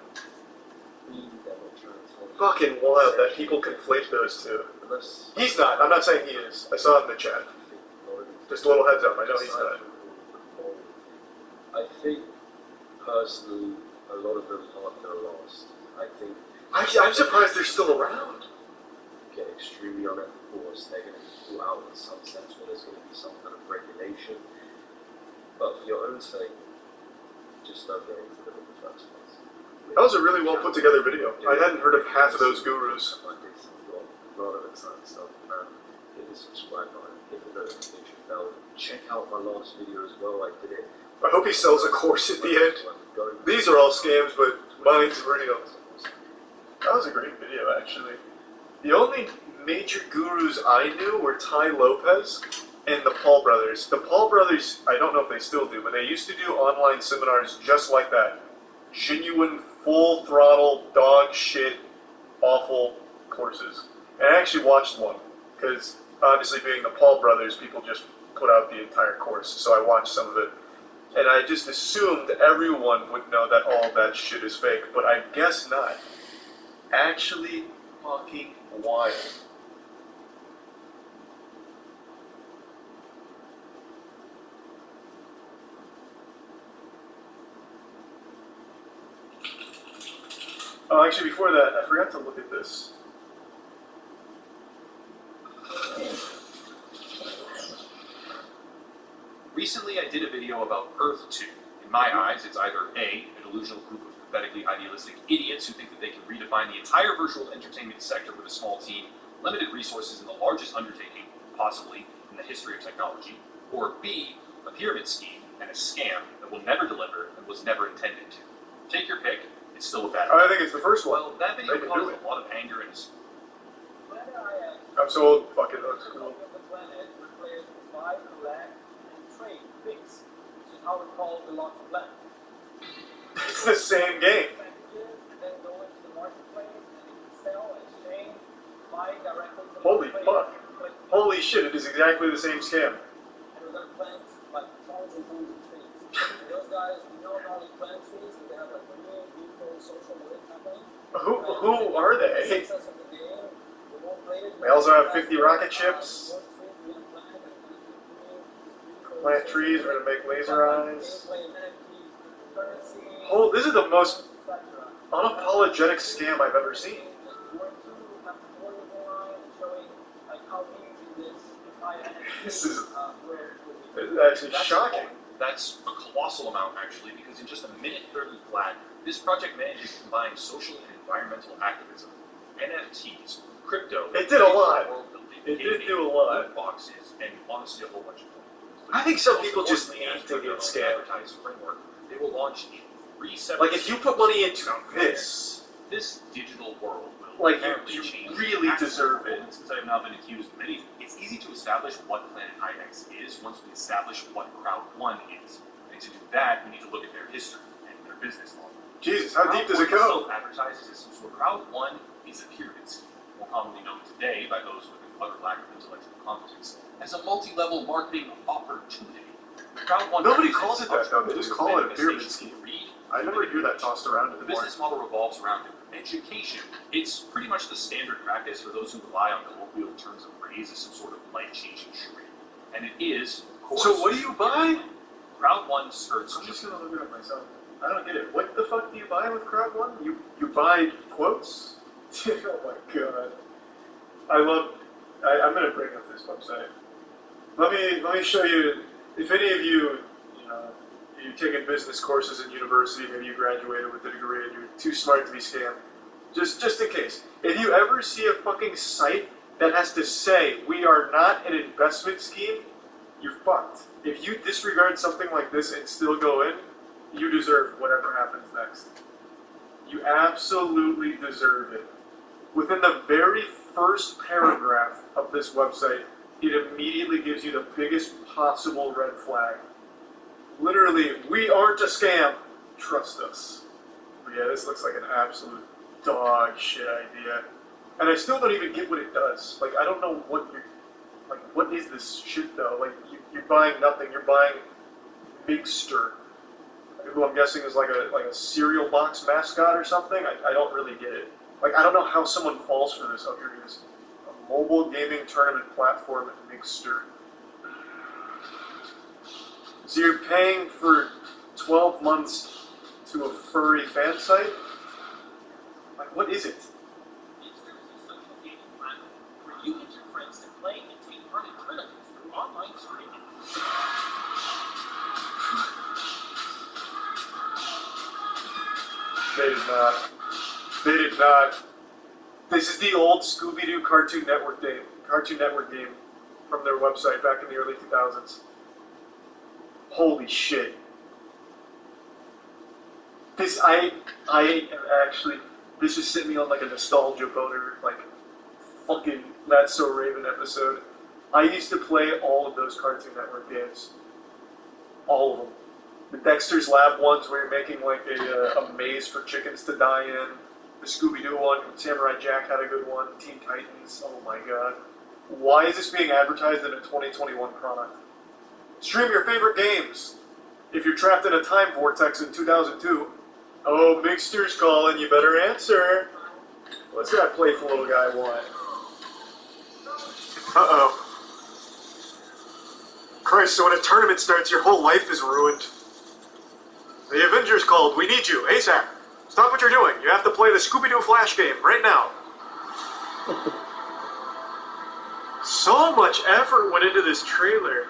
Speaker 17: Fucking wild that people conflate those two. He's not. I'm not saying he is. I saw it in the chat. Just a little heads up. I know he's not.
Speaker 21: I think, personally, a lot of them aren't going to last. I think...
Speaker 17: I'm surprised they're still around.
Speaker 21: Get extremely unethical course. They're going to be pulled out in some sense where there's going to be some kind of regulation. But for your own sake, just don't get into them in the first place.
Speaker 17: That was a really well put together video. I hadn't heard of half of those gurus.
Speaker 21: A lot of exciting stuff, man. Hit the subscribe button, hit the notification bell. Check out my last video as well. I did it.
Speaker 17: I hope he sells a course at the end. These are all scams, but mine's real. That was a great video, actually. The only major gurus I knew were Ty Lopez and the Paul brothers. The Paul brothers, I don't know if they still do, but they used to do online seminars just like that. Genuine, full throttle, dog shit, awful courses. And I actually watched one, because obviously being the Paul brothers, people just put out the entire course, so I watched some of it. And I just assumed everyone would know that all that shit is fake, but I guess not. Actually fucking wild. Oh, actually, before that, I forgot to look at this.
Speaker 23: Recently, I did a video about Rdr2. In my eyes, it's either A, a delusional group of pathetically idealistic idiots who think that they can redefine the entire virtual entertainment sector with a small team, limited resources, and the largest undertaking, possibly, in the history of technology, or B, a pyramid scheme and a scam that will never deliver and was never intended to. Take your pick, It's still a bad
Speaker 12: I think it's the first one.
Speaker 23: Well, that video caused a lot of anger and
Speaker 12: I'm so old, fuck it, that's cool. It's the same game. Holy fuck. Holy shit, it is exactly the same scam. Who are they? They also have 50 rocket ships. Plant trees, we're gonna make laser eyes. Oh, this is the most unapologetic scam I've ever seen. This is actually shocking.
Speaker 23: That's a colossal amount, actually, because in just a minute 30 flat, this project managed to combine social and environmental activism, NFTs, crypto.
Speaker 12: It did a lot. It did do a lot.
Speaker 23: Boxes, and honestly a whole bunch of things.
Speaker 12: I think some people just need to get scammed.
Speaker 23: Framework. They will launch in 3 separate.
Speaker 12: Like if you put money into this
Speaker 23: digital world will
Speaker 12: like
Speaker 23: apparently
Speaker 12: you
Speaker 23: change.
Speaker 12: really deserve it.
Speaker 23: Since I have now been accused of anything, it's easy to establish what Planet IX is once we establish what Crowd 1 is. And to do that, we need to look at their history and their business model.
Speaker 12: Jesus, how deep does it go?
Speaker 23: Advertises as some sort of Crowd 1 is a pyramid scheme, more commonly known today by those with an utter lack of intellectual competence as a multi-level marketing opportunity. Crowd 1
Speaker 12: Nobody calls it that though, they just call it a pyramid scheme. I never hear that tossed around
Speaker 23: The
Speaker 12: anymore.
Speaker 23: business model revolves around education. It's pretty much the standard practice for those who rely on colloquial terms of praise as some sort of life-changing charade. And it is, of course.
Speaker 12: So what do you buy?
Speaker 23: Crowd 1 skirts.
Speaker 12: I'm just gonna look it up myself. I don't get it. What the fuck do you buy with Crowd 1? You buy quotes? Oh my god. I'm gonna bring up this website. Let me show you. If any of you, you've taken business courses in university, maybe you graduated with a degree and you're too smart to be scammed. Just in case. If you ever see a fucking site that has to say, we are not an investment scheme, you're fucked. If you disregard something like this and still go in, you deserve whatever happens next. You absolutely deserve it. Within the very first paragraph of this website, it immediately gives you the biggest possible red flag. Literally, we aren't a scam. Trust us. But yeah, this looks like an absolute dog shit idea. And I still don't even get what it does. Like, I don't know what you're... Like, what is this shit, though? Like, you're buying nothing. You're buying Migster, who I'm guessing is like a cereal box mascot or something. I don't really get it. Like, I don't know how someone falls for this. Oh, here it is. A mobile gaming tournament platform at Migster. So you're paying for 12 months to a furry fan site? Like, what is it?
Speaker 19: Where you and your friends can play and take part in tournaments through online streaming.
Speaker 12: They did not. They did not. This is the old Scooby-Doo Cartoon Network game from their website back in the early 2000s. Holy shit. This, I am actually, this is sitting me on like a nostalgia boner, like, fucking That's So Raven episode. I used to play all of those Cartoon Network games. All of them. The Dexter's Lab ones where you're making like a maze for chickens to die in. The Scooby-Doo one, Samurai Jack had a good one. Teen Titans, oh my god. Why is this being advertised in a 2021 product? Stream your favorite games. If you're trapped in a time vortex in 2002, oh, Mixter's calling, you better answer. What's that playful little guy want? Uh-oh. Christ, so when a tournament starts, your whole life is ruined. The Avengers called. We need you. ASAP. Stop what you're doing. You have to play the Scooby-Doo Flash game right now. So much effort went into this trailer.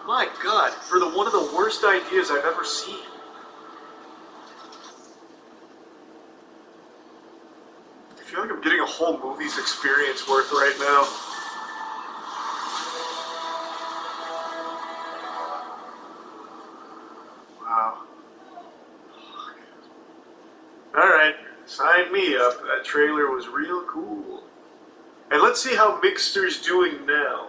Speaker 12: My god, for one of the worst ideas I've ever seen. I feel like I'm getting a whole movie's experience worth right now. Wow.
Speaker 17: Sign me up. That trailer was real cool. And let's see how Mixter's doing now.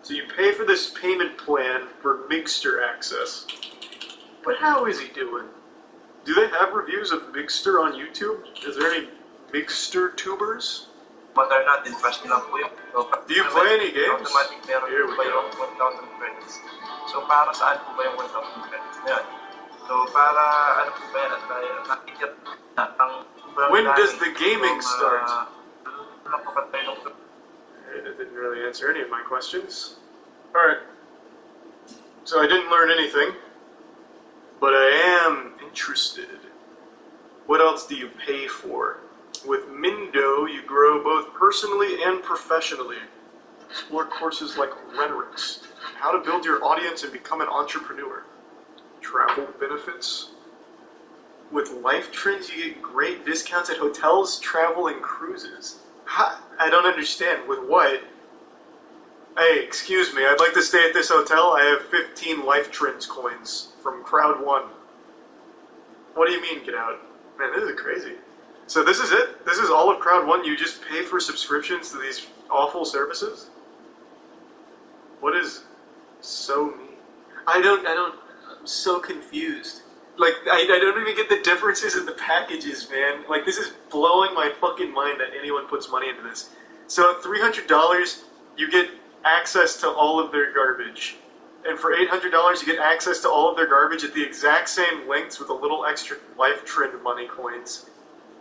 Speaker 17: So you pay for this payment plan for Mixter access. But how is he doing? Do they have reviews of Mixter on YouTube? Is there any Mixter tubers?
Speaker 4: But they're not interested enough po yun. So,
Speaker 17: do you play any games?
Speaker 4: Automatic meron po ba yung 1,000 credits. So para saan po ba yung 1,000 credits na yan? So para ano po ba yan? Nakikip na ang...
Speaker 17: When does the gaming start? It didn't really answer any of my questions. Alright. So I didn't learn anything. But I am interested. What else do you pay for? With Mindo, you grow both personally and professionally. Explore courses like rhetorics, how to build your audience and become an entrepreneur. Travel benefits. With Life Trends, you get great discounts at hotels, travel, and cruises. I don't understand. With what? Hey, excuse me, I'd like to stay at this hotel. I have 15 Life Trends coins from Crowd 1. What do you mean, get out? Man, this is crazy. So this is it? This is all of Crowd 1? You just pay for subscriptions to these awful services? What is so mean? I'm so confused. Like, I don't even get the differences in the packages, man. Like, this is blowing my fucking mind that anyone puts money into this. So at $300, you get access to all of their garbage. And for $800, you get access to all of their garbage at the exact same lengths with a little extra Life Trend money coins.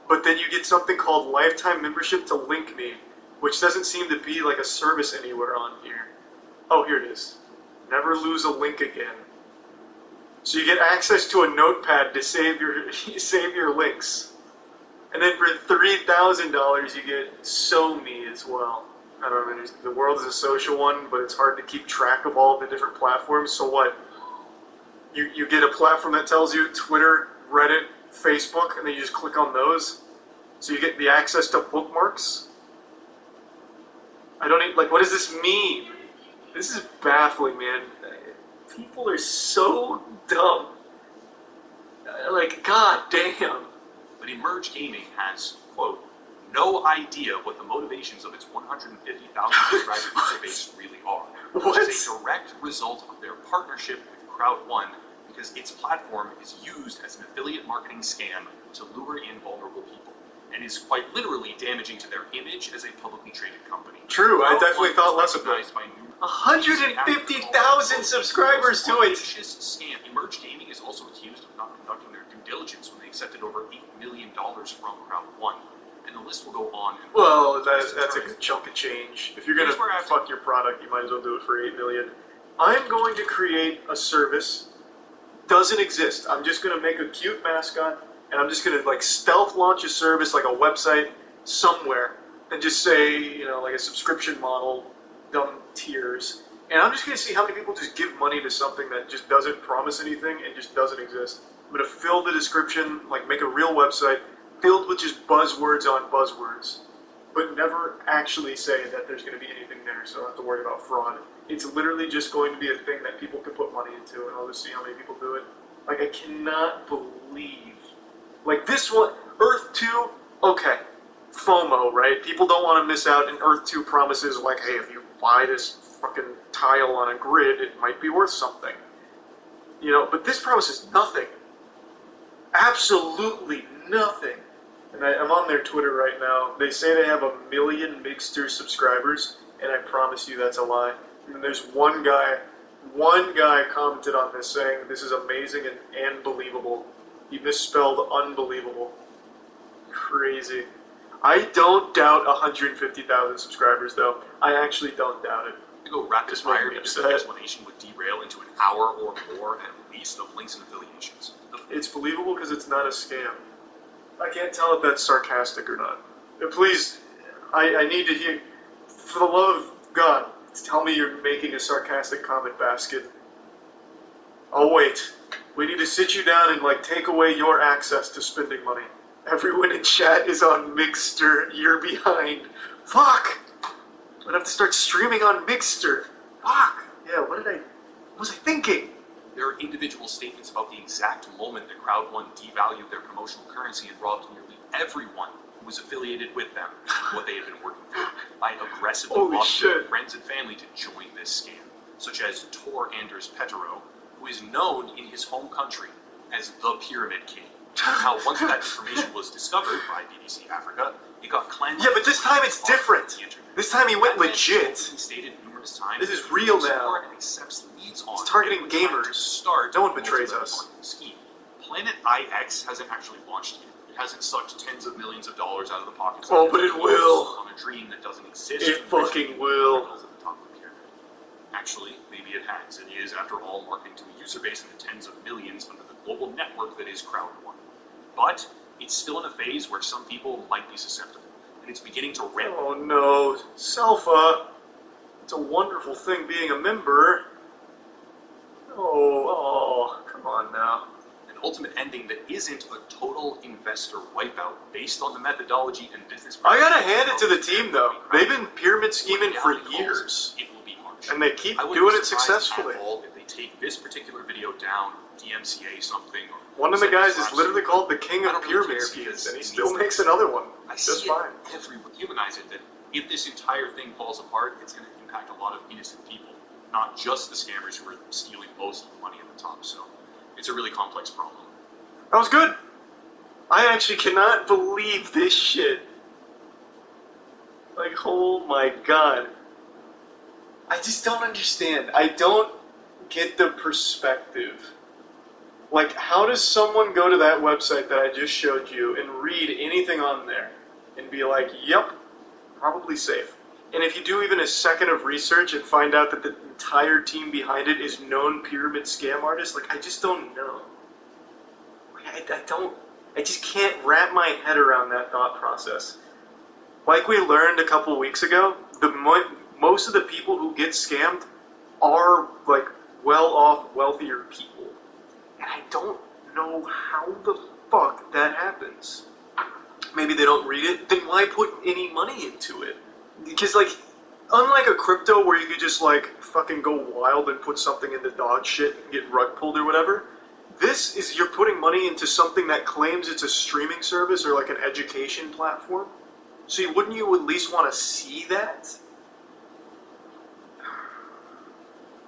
Speaker 17: But then you get something called lifetime membership to Link Me, which doesn't seem to be like a service anywhere on here. Oh, here it is. Never lose a link again. So you get access to a notepad to save your links. And then for $3,000, you get SoMe as well. I don't know, the world is a social one, but it's hard to keep track of all the different platforms. So what? You get a platform that tells you Twitter, Reddit, Facebook, and then you just click on those. So you get the access to bookmarks. I don't even, like, what does this mean? This is baffling, man. People are so dumb. Like, god damn.
Speaker 23: But Emerge Gaming has, quote, no idea what the motivations of its 150,000 subscriber user base really are. Which is a direct result of their partnership with Crowd1, because its platform is used as an affiliate marketing scam to lure in vulnerable people, and is quite literally damaging to their image as a publicly traded company.
Speaker 17: True, I definitely thought less of it. 150,000 subscribers to it!
Speaker 23: Scam. Emerge Gaming is also accused of not conducting their due diligence when they accepted over $8 million from Crowd1. And the list will go on. And
Speaker 17: well, that's a good chunk of change. If you're going to fuck your product, you might as well do it for $8 million. I'm going to create a service. Doesn't exist. I'm just going to make a cute mascot, and I'm just going to like stealth launch a service, like a website, somewhere, and just say, you know, like a subscription model, dumb tiers. And I'm just going to see how many people just give money to something that just doesn't promise anything and just doesn't exist. I'm going to fill the description, like make a real website, filled with just buzzwords on buzzwords, but never actually say that there's going to be anything there, so I don't have to worry about fraud. It's literally just going to be a thing that people can put money into, and I'll just see how many people do it. Like, I cannot believe. Like, this one, Earth 2, okay. FOMO, right? People don't want to miss out, and Earth 2 promises, like, hey, if you buy this fucking tile on a grid, it might be worth something. You know, but this promises nothing. Absolutely nothing. And I'm on their Twitter right now. They say they have 1 million Mixter subscribers, and I promise you that's a lie. And there's one guy commented on this saying this is amazing and believable. He misspelled unbelievable. Crazy. I don't doubt 150,000 subscribers, though. I actually don't doubt it.
Speaker 23: To go rapid fire, the explanation would derail into an hour or more at least of links and affiliations.
Speaker 17: It's believable because it's not a scam. I can't tell if that's sarcastic or not. Please, I need to hear, for the love of God, tell me you're making a sarcastic comment basket. I'll wait. We need to sit you down and, like, take away your access to spending money. Everyone in chat is on Mixter. You're behind. Fuck! I'm gonna have to start streaming on Mixter. Fuck! Yeah, what was I thinking?
Speaker 23: There are individual statements about the exact moment that Crowd1 devalued their promotional currency and robbed nearly everyone who was affiliated with them, what they had been working for, by aggressively
Speaker 17: Holy
Speaker 23: lobbying
Speaker 17: shit.
Speaker 23: friends and family to join this scam, such as Tor Anders Petero, who is known in his home country as the Pyramid King. How once that information was discovered by BBC Africa, it got cleansed.
Speaker 17: Yeah, but this time it's different. This time he went legit.
Speaker 23: Stated numerous times.
Speaker 17: This is real now.
Speaker 23: Accepts leads on.
Speaker 17: He's targeting gamers. No one betrays us.
Speaker 23: Scheme. Planet IX hasn't actually launched yet. It hasn't sucked tens of millions of dollars out of the pockets.
Speaker 17: Oh, but it will.
Speaker 23: On a dream that doesn't exist.
Speaker 17: It fucking will.
Speaker 23: At the top of the pyramid. Actually, maybe it has. It is, after all, marketing to a user base in the tens of millions under the global network that is Crowd One. But it's still in a phase where some people might be susceptible, and it's beginning to ramp.
Speaker 17: Oh no, Selpha. It's a wonderful thing being a member. Oh, come on now.
Speaker 23: An ultimate ending that isn't a total investor wipeout based on the methodology and business.
Speaker 17: I gotta hand it to the team though. They've been pyramid scheming for years.
Speaker 23: It will be harsh.
Speaker 17: And they keep doing it successfully.
Speaker 23: If they take this particular video down, DMCA something.
Speaker 17: One of the guys is literally called the king of pyramid schemes, and he still makes another one. Just fine.
Speaker 23: Humanize it that if this entire thing falls apart, it's going to impact a lot of innocent people, not just the scammers who are stealing most of the money at the top. So it's a really complex problem.
Speaker 17: That was good. I actually cannot believe this shit. Like, oh my god. I just don't understand. I don't get the perspective. Like, how does someone go to that website that I just showed you and read anything on there and be like, yep, probably safe? And if you do even a second of research and find out that the entire team behind it is known pyramid scam artists, like, I just don't know. I just can't wrap my head around that thought process. Like we learned a couple weeks ago, most of the people who get scammed are, like, well-off, wealthier people. And I don't know how the fuck that happens. Maybe they don't read it. Then why put any money into it? Because, like, unlike a crypto where you could just, like, fucking go wild and put something into dog shit and get rug pulled or whatever, this is you're putting money into something that claims it's a streaming service or, like, an education platform. So wouldn't you at least want to see that?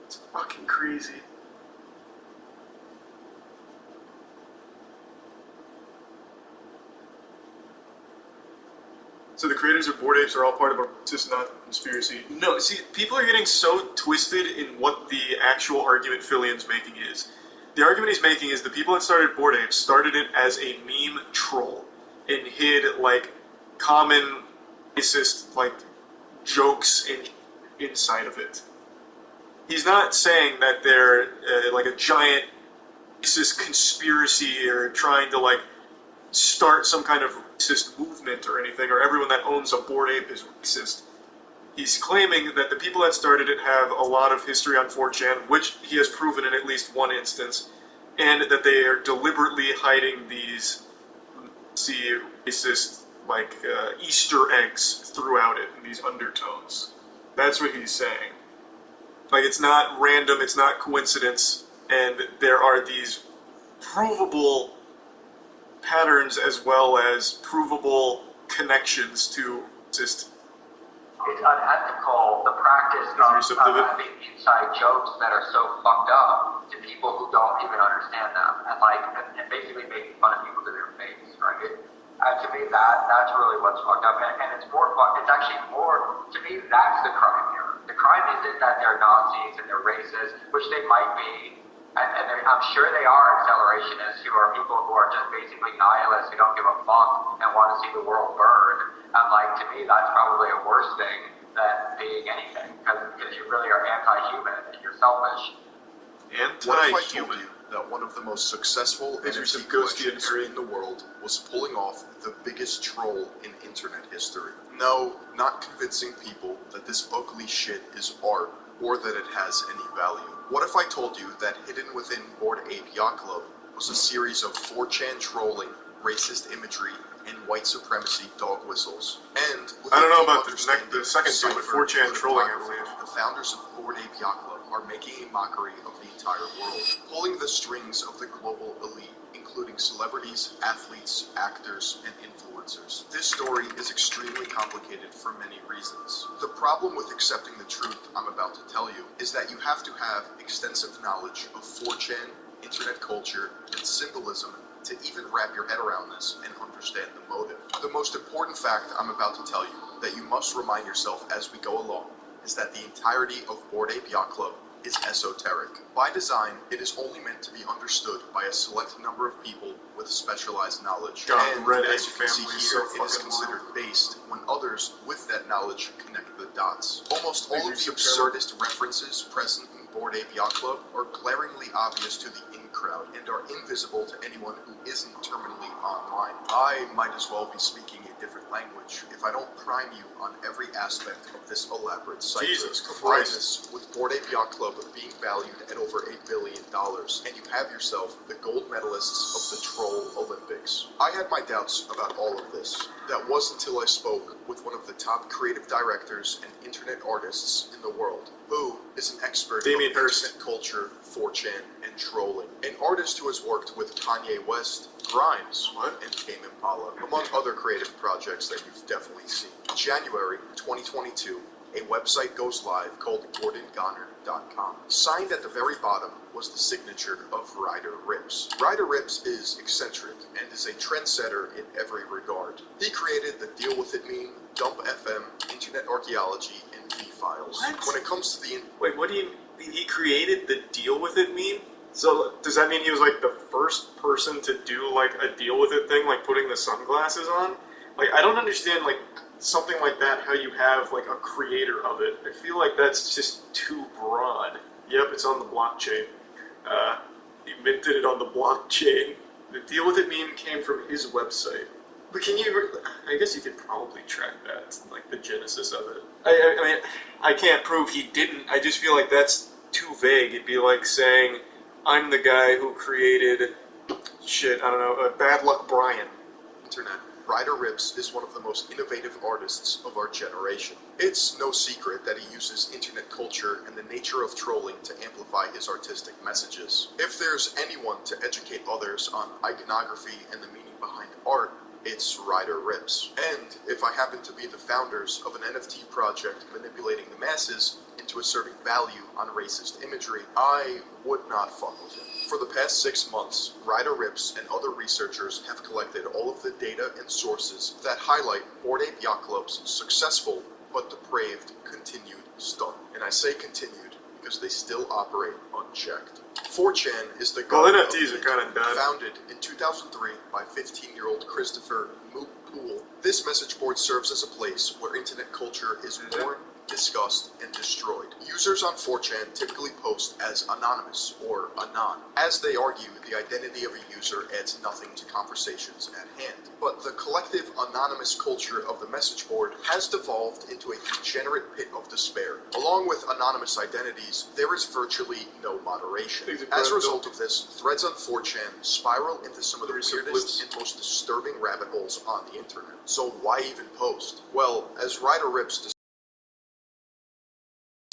Speaker 17: It's fucking crazy. So the creators of Bored Apes are all part of a not conspiracy. No, see, people are getting so twisted in what the actual argument Fillion's making is. The argument he's making is the people that started Bored Apes started it as a meme troll and hid, like, common racist, like, jokes inside of it. He's not saying that they're, like, a giant racist conspiracy or trying to, like, start some kind of racist movement or anything, or everyone that owns a Bored Ape is racist. He's claiming that the people that started it have a lot of history on 4chan, which he has proven in at least one instance, and that they are deliberately hiding these racist, like, Easter eggs throughout it, these undertones. That's what he's saying. Like, it's not random, it's not coincidence, and there are these provable patterns as well as provable connections to just...
Speaker 6: It's unethical, the practice of having inside jokes that are so fucked up to people who don't even understand them, and basically making fun of people to their face, right? And to me, that's really what's fucked up, and it's more fucked. It's actually more, to me, that's the crime here. The crime isn't that they're Nazis and they're racist, which they might be, and I'm sure they are accelerationists who are people who are just basically nihilists who don't give a fuck and want to see the world burn. And, like, to me, that's probably a worse thing than being anything, because you really are anti-human and you're selfish.
Speaker 1: What if I told you that one of the most successful NFT collections in the world was pulling off the biggest troll in internet history? No, not convincing people that this ugly shit is art or that it has any value. What if I told you that hidden within Bored Ape Yacht Club was a series of 4chan trolling racist imagery, and white supremacy dog whistles. And
Speaker 17: I don't know about the second two, but 4chan trolling, I believe.
Speaker 1: The founders of Bored Ape Yacht Club are making a mockery of the entire world, pulling the strings of the global elite, including celebrities, athletes, actors, and influencers. This story is extremely complicated for many reasons. The problem with accepting the truth I'm about to tell you is that you have to have extensive knowledge of 4chan, internet culture, and symbolism to even wrap your head around this and understand the motive. The most important fact I'm about to tell you that you must remind yourself as we go along is that the entirety of Bored Ape Yacht Club is esoteric. By design, it is only meant to be understood by a select number of people with specialized knowledge. And as you can see here, it is considered based when others with that knowledge connect the dots. Almost all of the absurdist references present in Bored Ape Yacht Club are glaringly obvious to the in-crowd and are invisible to anyone who isn't terminally online. I might as well be speaking a different language if I don't prime you on every aspect of this elaborate cycle.
Speaker 17: Jesus
Speaker 1: Combine
Speaker 17: Christ.
Speaker 1: this with Bored Ape Yacht Club being valued at over $8 billion, and you have yourself the gold medalists of the Troll Olympics. I had my doubts about all of this. That was until I spoke with one of the top creative directors and internet artists in the world, who is an expert in internet culture, 4chan, and trolling. An artist who has worked with Kanye West, Grimes, and Tame Impala, among other creative projects that you've definitely seen. In January 2022, a website goes live called GordonGoner.com. Signed at the very bottom was the signature of Rdr2. Rdr2 is eccentric and is a trendsetter in every regard. He created the Deal With It meme, Dump FM, Internet Archaeology, and V-Files. When it comes to the...
Speaker 17: Wait, what do you mean he created the Deal With It meme? So, does that mean he was, like, the first person to do, like, a Deal With It thing, like putting the sunglasses on? Like, I don't understand, like, something like that, how you have, like, a creator of it. I feel like that's just too broad. Yep, it's on the blockchain. He minted it on the blockchain. The Deal With It meme came from his website. But can you... I guess you could probably track that, like, the genesis of it. I mean, I can't prove he didn't. I just feel like that's too vague. It'd be like saying, I'm the guy who created... shit, I don't know, Bad Luck Brian.
Speaker 1: Internet. Rdr2 is one of the most innovative artists of our generation. It's no secret that he uses internet culture and the nature of trolling to amplify his artistic messages. If there's anyone to educate others on iconography and the meaning behind art, it's Rdr2. And if I happen to be the founders of an NFT project manipulating the masses into asserting value on racist imagery, I would not fuck with him. For the past 6 months, Rdr2 and other researchers have collected all of the data and sources that highlight Bored Ape Yacht Club's successful but depraved continued stunt. And I say continued because they still operate unchecked. 4chan is the
Speaker 17: NFTs are kind of done.
Speaker 1: Founded in 2003 by 15-year-old Christopher Moot Poole. This message board serves as a place where internet culture is born, discussed, and destroyed. Users on 4chan typically post as anonymous or anon. As they argue, the identity of a user adds nothing to conversations at hand. But the collective anonymous culture of the message board has devolved into a degenerate pit of despair. Along with anonymous identities, there is virtually no moderation. As a result of this, threads on 4chan spiral into some of the weirdest and most disturbing rabbit holes on the internet. So why even post? Well, as Rdr2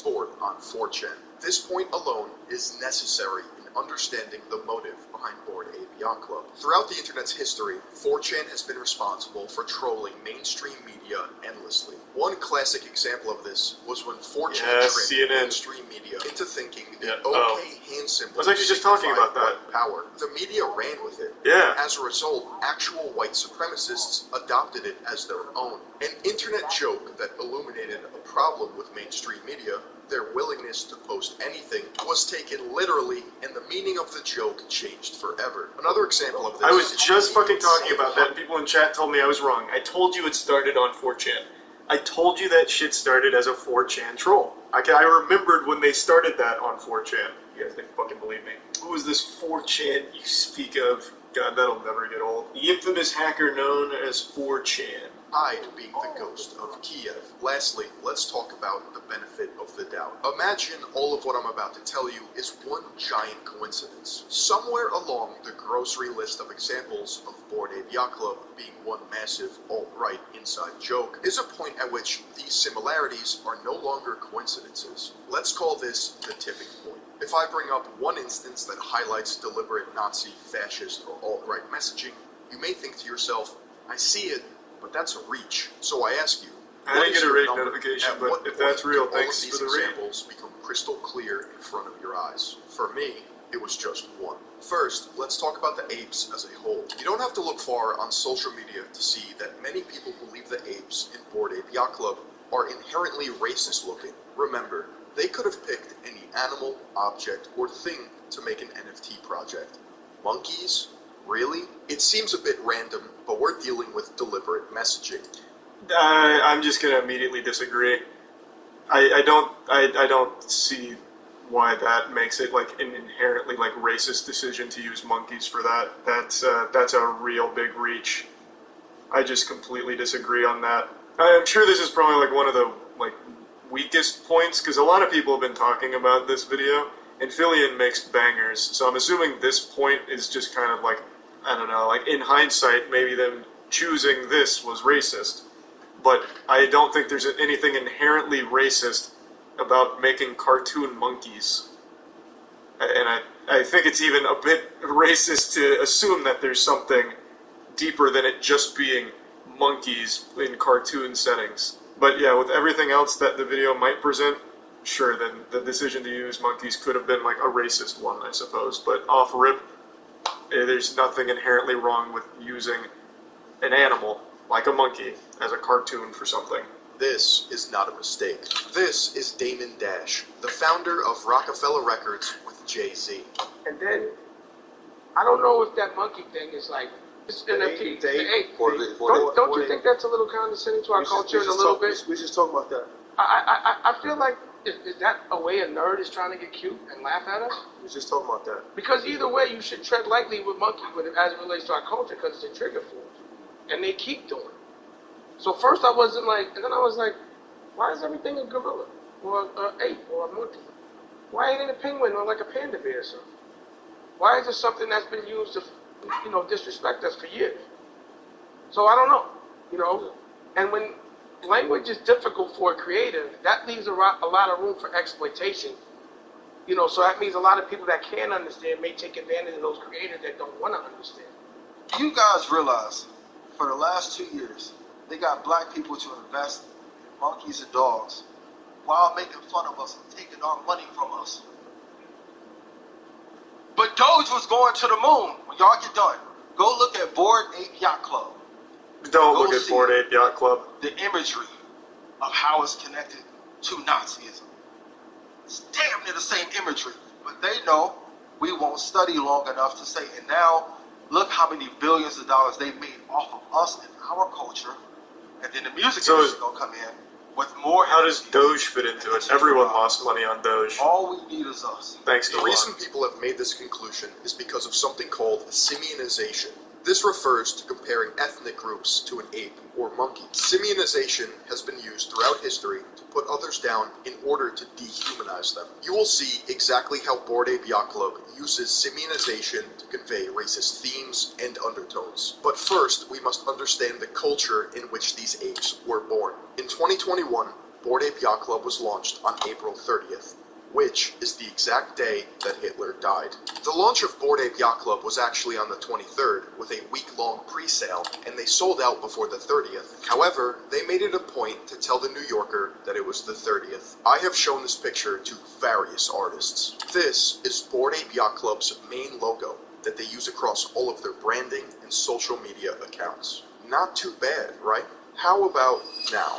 Speaker 1: board on 4chan. This point alone is necessary in understanding the motive behind Bored Ape Yacht Club. Throughout the internet's history, 4chan has been responsible for trolling mainstream media endlessly. One classic example of this was when 4chan tricked mainstream media into thinking the OK hand symbol
Speaker 17: I was actually just talking about that.
Speaker 1: Power. The media ran with it.
Speaker 17: Yeah.
Speaker 1: As a result, actual white supremacists adopted it as their own. An internet joke that illuminated a problem with mainstream media, their willingness to post anything, was taken literally, and the meaning of the joke changed forever. Another example of this...
Speaker 17: I was just fucking talking about that, and people in chat told me I was wrong. I told you it started on 4chan. I told you that shit started as a 4chan troll. I remembered when they started that on 4chan. You guys didn't fucking believe me. Who is this 4chan you speak of? God, that'll never get old. The infamous hacker known as 4chan.
Speaker 1: Hyde being the ghost of Kiev. Lastly, let's talk about the benefit of the doubt. Imagine all of what I'm about to tell you is one giant coincidence. Somewhere along the grocery list of examples of Bored Ape Yacht Club being one massive alt-right inside joke is a point at which these similarities are no longer coincidences. Let's call this the tipping point. If I bring up one instance that highlights deliberate Nazi, fascist, or alt-right messaging, you may think to yourself, I see it, but that's a reach. So I ask you,
Speaker 17: I didn't get a rate notification, but if that's real, thanks for the read.
Speaker 1: Examples become crystal clear in front of your eyes. For me, it was just one. First, let's talk about the apes as a whole. You don't have to look far on social media to see that many people believe the apes in Bored Ape Yacht Club are inherently racist looking. Remember, they could have picked any animal, object, or thing to make an NFT project. Monkeys? Really? It seems a bit random, but we're dealing with deliberate messaging.
Speaker 17: I'm just gonna immediately disagree. I don't see why that makes it like an inherently like racist decision to use monkeys for that. That's a real big reach. I just completely disagree on that. I'm sure this is probably like one of the like weakest points because a lot of people have been talking about this video, and Fillion makes bangers. So I'm assuming this point is just kind of like, I don't know, like in hindsight, maybe them choosing this was racist. But I don't think there's anything inherently racist about making cartoon monkeys. And I think it's even a bit racist to assume that there's something deeper than it just being monkeys in cartoon settings. But yeah, with everything else that the video might present, sure, then the decision to use monkeys could have been like a racist one, I suppose. But off rip, there's nothing inherently wrong with using an animal, like a monkey, as a cartoon for something.
Speaker 1: This is not a mistake. This is Damon Dash, the founder of Rockefeller Records with Jay-Z.
Speaker 7: And then, I don't know if that monkey thing is like, it's NFT. Don't you think that's a little condescending to our culture in a little bit?
Speaker 15: We just talk about that.
Speaker 7: I feel like, is that a way a nerd is trying to get cute and laugh at us?
Speaker 15: We just talking about that.
Speaker 7: Because either way, you should tread lightly with monkey as it relates to our culture because it's a trigger for us. And they keep doing it. So first I wasn't like, and then I was like, why is everything a gorilla? Or an ape or a monkey? Why ain't it a penguin or like a panda bear or something? Why is it something that's been used to, disrespect us for years? So I don't know, And when language is difficult for a creative, that leaves a lot of room for exploitation. So that means a lot of people that can understand may take advantage of those creators that don't want to understand.
Speaker 15: You guys realize, for the last 2 years, they got black people to invest in monkeys and dogs while making fun of us and taking our money from us. But Doge was going to the moon. When y'all get done, go look at Bored Ape Yacht Club.
Speaker 17: Don't look at Bored Ape Yacht Club.
Speaker 15: The imagery of how it's connected to Nazism. It's damn near the same imagery. But they know we won't study long enough to say, and now look how many billions of dollars they made off of us and our culture. And then the music industry gonna come in with more.
Speaker 17: How does Doge fit into it? Everyone lost money on Doge.
Speaker 15: All we need is us.
Speaker 17: Thanks,
Speaker 1: The reason people have made this conclusion is because of something called simianization. This refers to comparing ethnic groups to an ape or monkey. Simianization has been used throughout history to put others down in order to dehumanize them. You will see exactly how Bored Ape Yacht Club uses simianization to convey racist themes and undertones. But first, we must understand the culture in which these apes were born. In 2021, Bored Ape Yacht Club was launched on April 30th. Which is the exact day that Hitler died. The launch of Bored Ape Yacht Club was actually on the 23rd, with a week-long pre-sale, and they sold out before the 30th. However, they made it a point to tell the New Yorker that it was the 30th. I have shown this picture to various artists. This is Bored Ape Yacht Club's main logo that they use across all of their branding and social media accounts. Not too bad, right? How about now?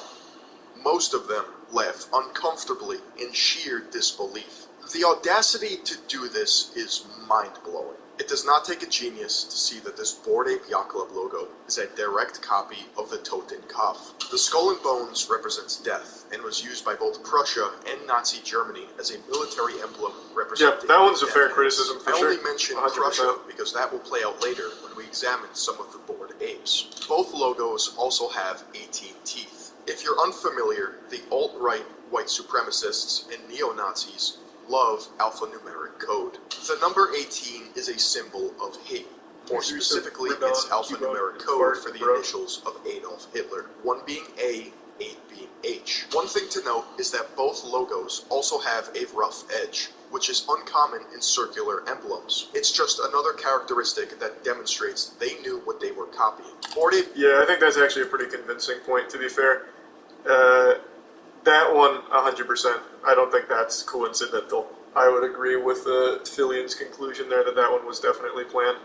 Speaker 1: Most of them laugh uncomfortably in sheer disbelief. The audacity to do this is mind-blowing. It does not take a genius to see that this Bored Ape Yacht Club logo is a direct copy of the Toten Kopf. The skull and bones represents death and was used by both Prussia and Nazi Germany as a military emblem representing
Speaker 17: that one's a
Speaker 1: death.
Speaker 17: fair criticism for sure.
Speaker 1: I only mention 100%. Prussia because that will play out later when we examined some of the Bored Apes. Both logos also have 18 teeth. If you're unfamiliar, the alt-right white supremacists and neo-Nazis love alphanumeric code. The number 18 is a symbol of hate. More specifically, it's alphanumeric code for the initials of Adolf Hitler, one being A, 8 being H. One thing to note is that both logos also have a rough edge, which is uncommon in circular emblems. It's just another characteristic that demonstrates they knew what they were copying.
Speaker 17: Yeah, I think that's actually a pretty convincing point, to be fair. That one, 100%. I don't think that's coincidental. I would agree with Fillion's conclusion there that that one was definitely planned.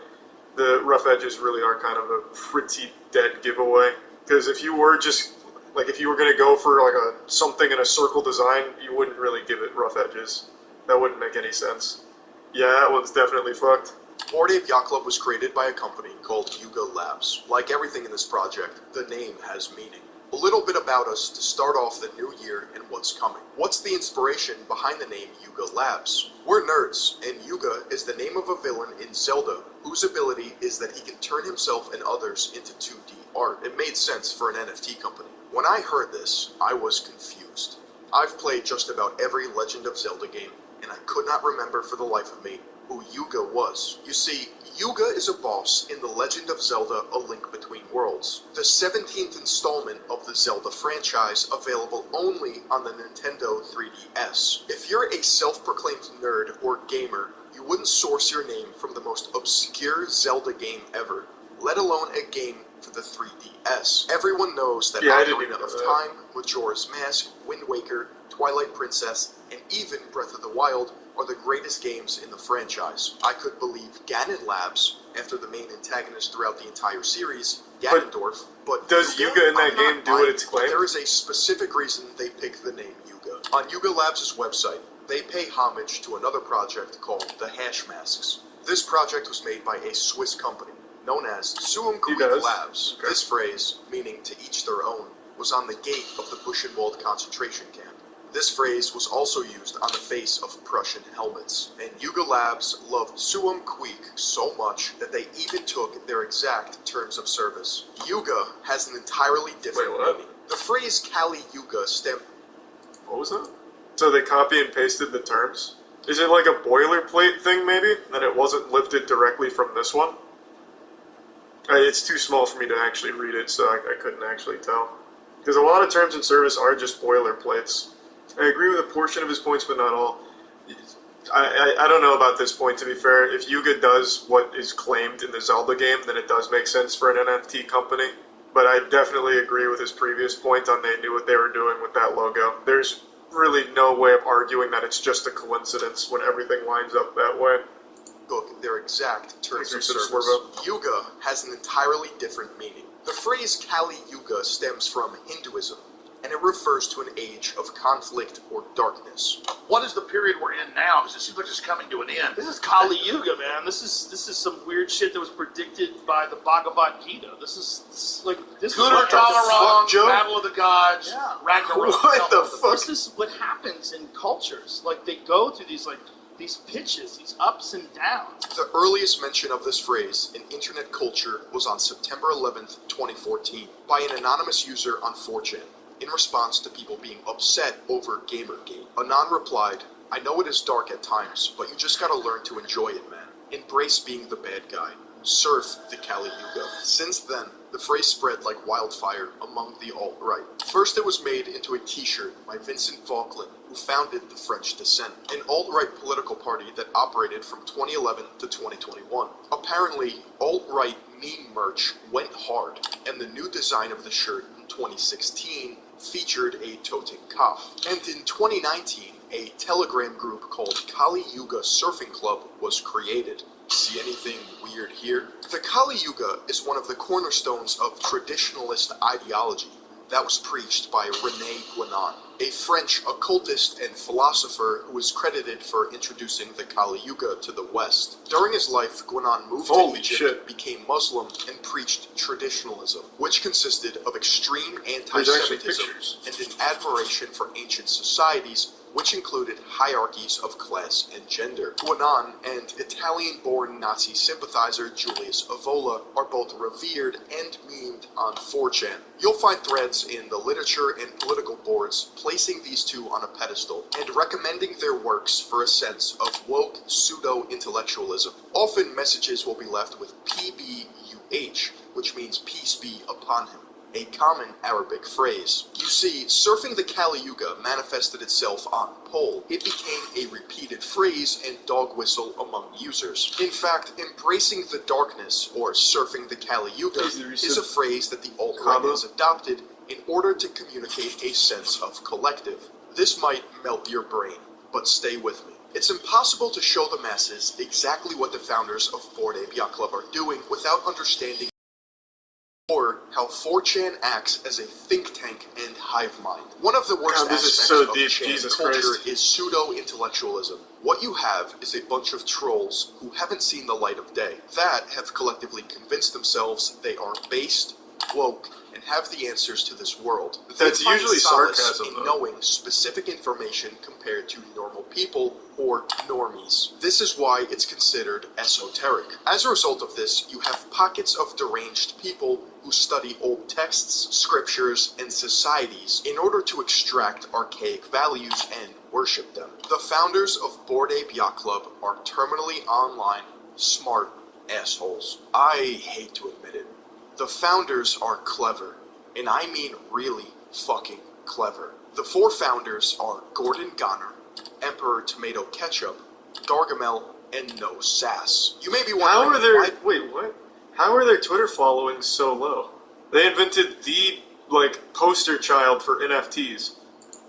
Speaker 17: The rough edges really are kind of a pretty dead giveaway. Because if you were just, like, if you were going to go for, like, something in a circle design, you wouldn't really give it rough edges. That wouldn't make any sense. Yeah, that one's definitely fucked.
Speaker 1: Bored Ape Yacht Club was created by a company called Yuga Labs. Like everything in this project, the name has meaning. A little bit about us to start off the new year and what's coming. What's the inspiration behind the name Yuga Labs? We're nerds, and Yuga is the name of a villain in Zelda, whose ability is that he can turn himself and others into 2D art. It made sense for an NFT company. When I heard this, I was confused. I've played just about every Legend of Zelda game, and I could not remember for the life of me who Yuga was. You see, Yuga is a boss in The Legend of Zelda: A Link Between Worlds, the 17th installment of the Zelda franchise available only on the Nintendo 3DS. If you're a self-proclaimed nerd or gamer, you wouldn't source your name from the most obscure Zelda game ever, let alone a game for the 3DS. Everyone knows that Ocarina of Time, Majora's Mask, Wind Waker, Twilight Princess, and even Breath of the Wild are the greatest games in the franchise. I could believe Ganon Labs, after the main antagonist throughout the entire series, Ganondorf, but
Speaker 17: does Yuga in that game do what it's claimed?
Speaker 1: There is a specific reason they picked the name Yuga. On Yuga Labs' website, they pay homage to another project called the Hash Masks. This project was made by a Swiss company known as Suum Cuique Labs. Okay. This phrase, meaning to each their own, was on the gate of the Buchenwald concentration camp. This phrase was also used on the face of Prussian helmets, and Yuga Labs loved Suum Cuique so much that they even took their exact terms of service. Yuga has an entirely different meaning. The phrase Kali Yuga stemmed...
Speaker 17: What was that? So they copy and pasted the terms? Is it like a boilerplate thing, maybe? That it wasn't lifted directly from this one? It's too small for me to actually read it, so I couldn't actually tell. Because a lot of terms in service are just boilerplates. I agree with a portion of his points, but not all. I don't know about this point, to be fair. If Yuga does what is claimed in the Zelda game, then it does make sense for an NFT company. But I definitely agree with his previous point on they knew what they were doing with that logo. There's really no way of arguing that it's just a coincidence when everything lines up that way.
Speaker 1: Took their exact terms of service. Yuga has an entirely different meaning. The phrase Kali Yuga stems from Hinduism, and it refers to an age of conflict or darkness.
Speaker 9: What is the period we're in now? Because it seems like it's coming to an end.
Speaker 10: This is Kali Yuga, man. This is some weird shit that was predicted by the Bhagavad Gita. This is like this is
Speaker 9: what Battle of the Gods, Ragnarok.
Speaker 10: What the fuck? This is what happens in cultures. Like they go through these pitches, these ups and downs.
Speaker 1: The earliest mention of this phrase in internet culture was on September 11th, 2014, by an anonymous user on 4chan, in response to people being upset over Gamergate. Anon replied, "I know it is dark at times, but you just gotta learn to enjoy it, man. Embrace being the bad guy. Surf the Kali Yuga." Since then, the phrase spread like wildfire among the alt-right. First, it was made into a t-shirt by Vincent Vauquelin, who founded the French Dissent, an alt-right political party that operated from 2011 to 2021. Apparently, alt-right meme merch went hard, and the new design of the shirt in 2016 featured a toting kaf. And in 2019, a Telegram group called Kali Yuga Surfing Club was created. See anything weird here? The Kali Yuga is one of the cornerstones of traditionalist ideology that was preached by René Guénon, a French occultist and philosopher who is credited for introducing the Kali Yuga to the West. During his life, Guénon moved to Egypt, became Muslim, and preached traditionalism, which consisted of extreme anti-Semitism and an admiration for ancient societies which included hierarchies of class and gender. Guanan and Italian-born Nazi sympathizer Julius Evola are both revered and memed on 4chan. You'll find threads in the literature and political boards placing these two on a pedestal and recommending their works for a sense of woke pseudo-intellectualism. Often messages will be left with PBUH, which means peace be upon him, a common Arabic phrase. You see, surfing the Kali Yuga manifested itself on Pol. It became a repeated phrase and dog whistle among users. In fact, embracing the darkness, or surfing the Kali Yuga, is a phrase that the alt-right has adopted in order to communicate a sense of collective. This might melt your brain, but stay with me. It's impossible to show the masses exactly what the founders of Bored Ape Yacht Club are doing without understanding or how 4chan acts as a think tank and hive mind. One of the worst aspects of Chan culture is pseudo-intellectualism. What you have is a bunch of trolls who haven't seen the light of day, that have collectively convinced themselves they are based, woke, and have the answers to this world.
Speaker 17: That's usually sarcasm,
Speaker 1: in knowing specific information compared to normal people or normies. This is why it's considered esoteric. As a result of this, you have pockets of deranged people who study old texts, scriptures, and societies in order to extract archaic values and worship them. The founders of Bored Ape Yacht Club are terminally online, smart assholes. I hate to admit it. The founders are clever, and I mean really fucking clever. The 4 founders are Gordon Goner, Emperor Tomato Ketchup, Gargamel, and No Sass. You may be wondering
Speaker 17: How are their Twitter followings so low? They invented the, poster child for NFTs.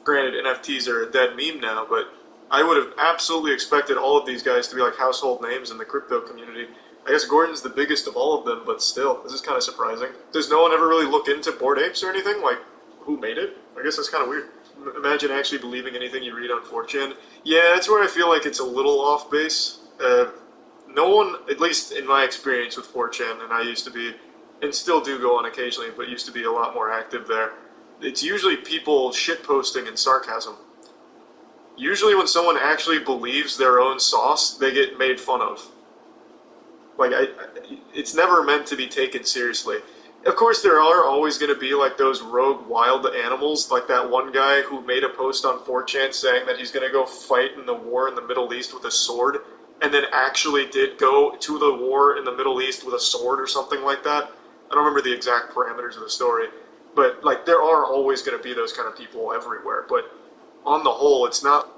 Speaker 17: Granted, NFTs are a dead meme now, but I would have absolutely expected all of these guys to be household names in the crypto community. I guess Gordon's the biggest of all of them, but still, this is kind of surprising. Does no one ever really look into Bored Apes or anything? Who made it? I guess that's kind of weird. Imagine actually believing anything you read on 4chan. Yeah, that's where I feel like it's a little off base. No one, at least in my experience with 4chan, and I used to be, and still do go on occasionally, but used to be a lot more active there, it's usually people shitposting and sarcasm. Usually when someone actually believes their own sauce, they get made fun of. It's never meant to be taken seriously. Of course, there are always going to be those rogue wild animals, like that one guy who made a post on 4chan saying that he's going to go fight in the war in the Middle East with a sword, and then actually did go to the war in the Middle East with a sword or something like that. I don't remember the exact parameters of the story, but there are always going to be those kind of people everywhere. But on the whole, it's not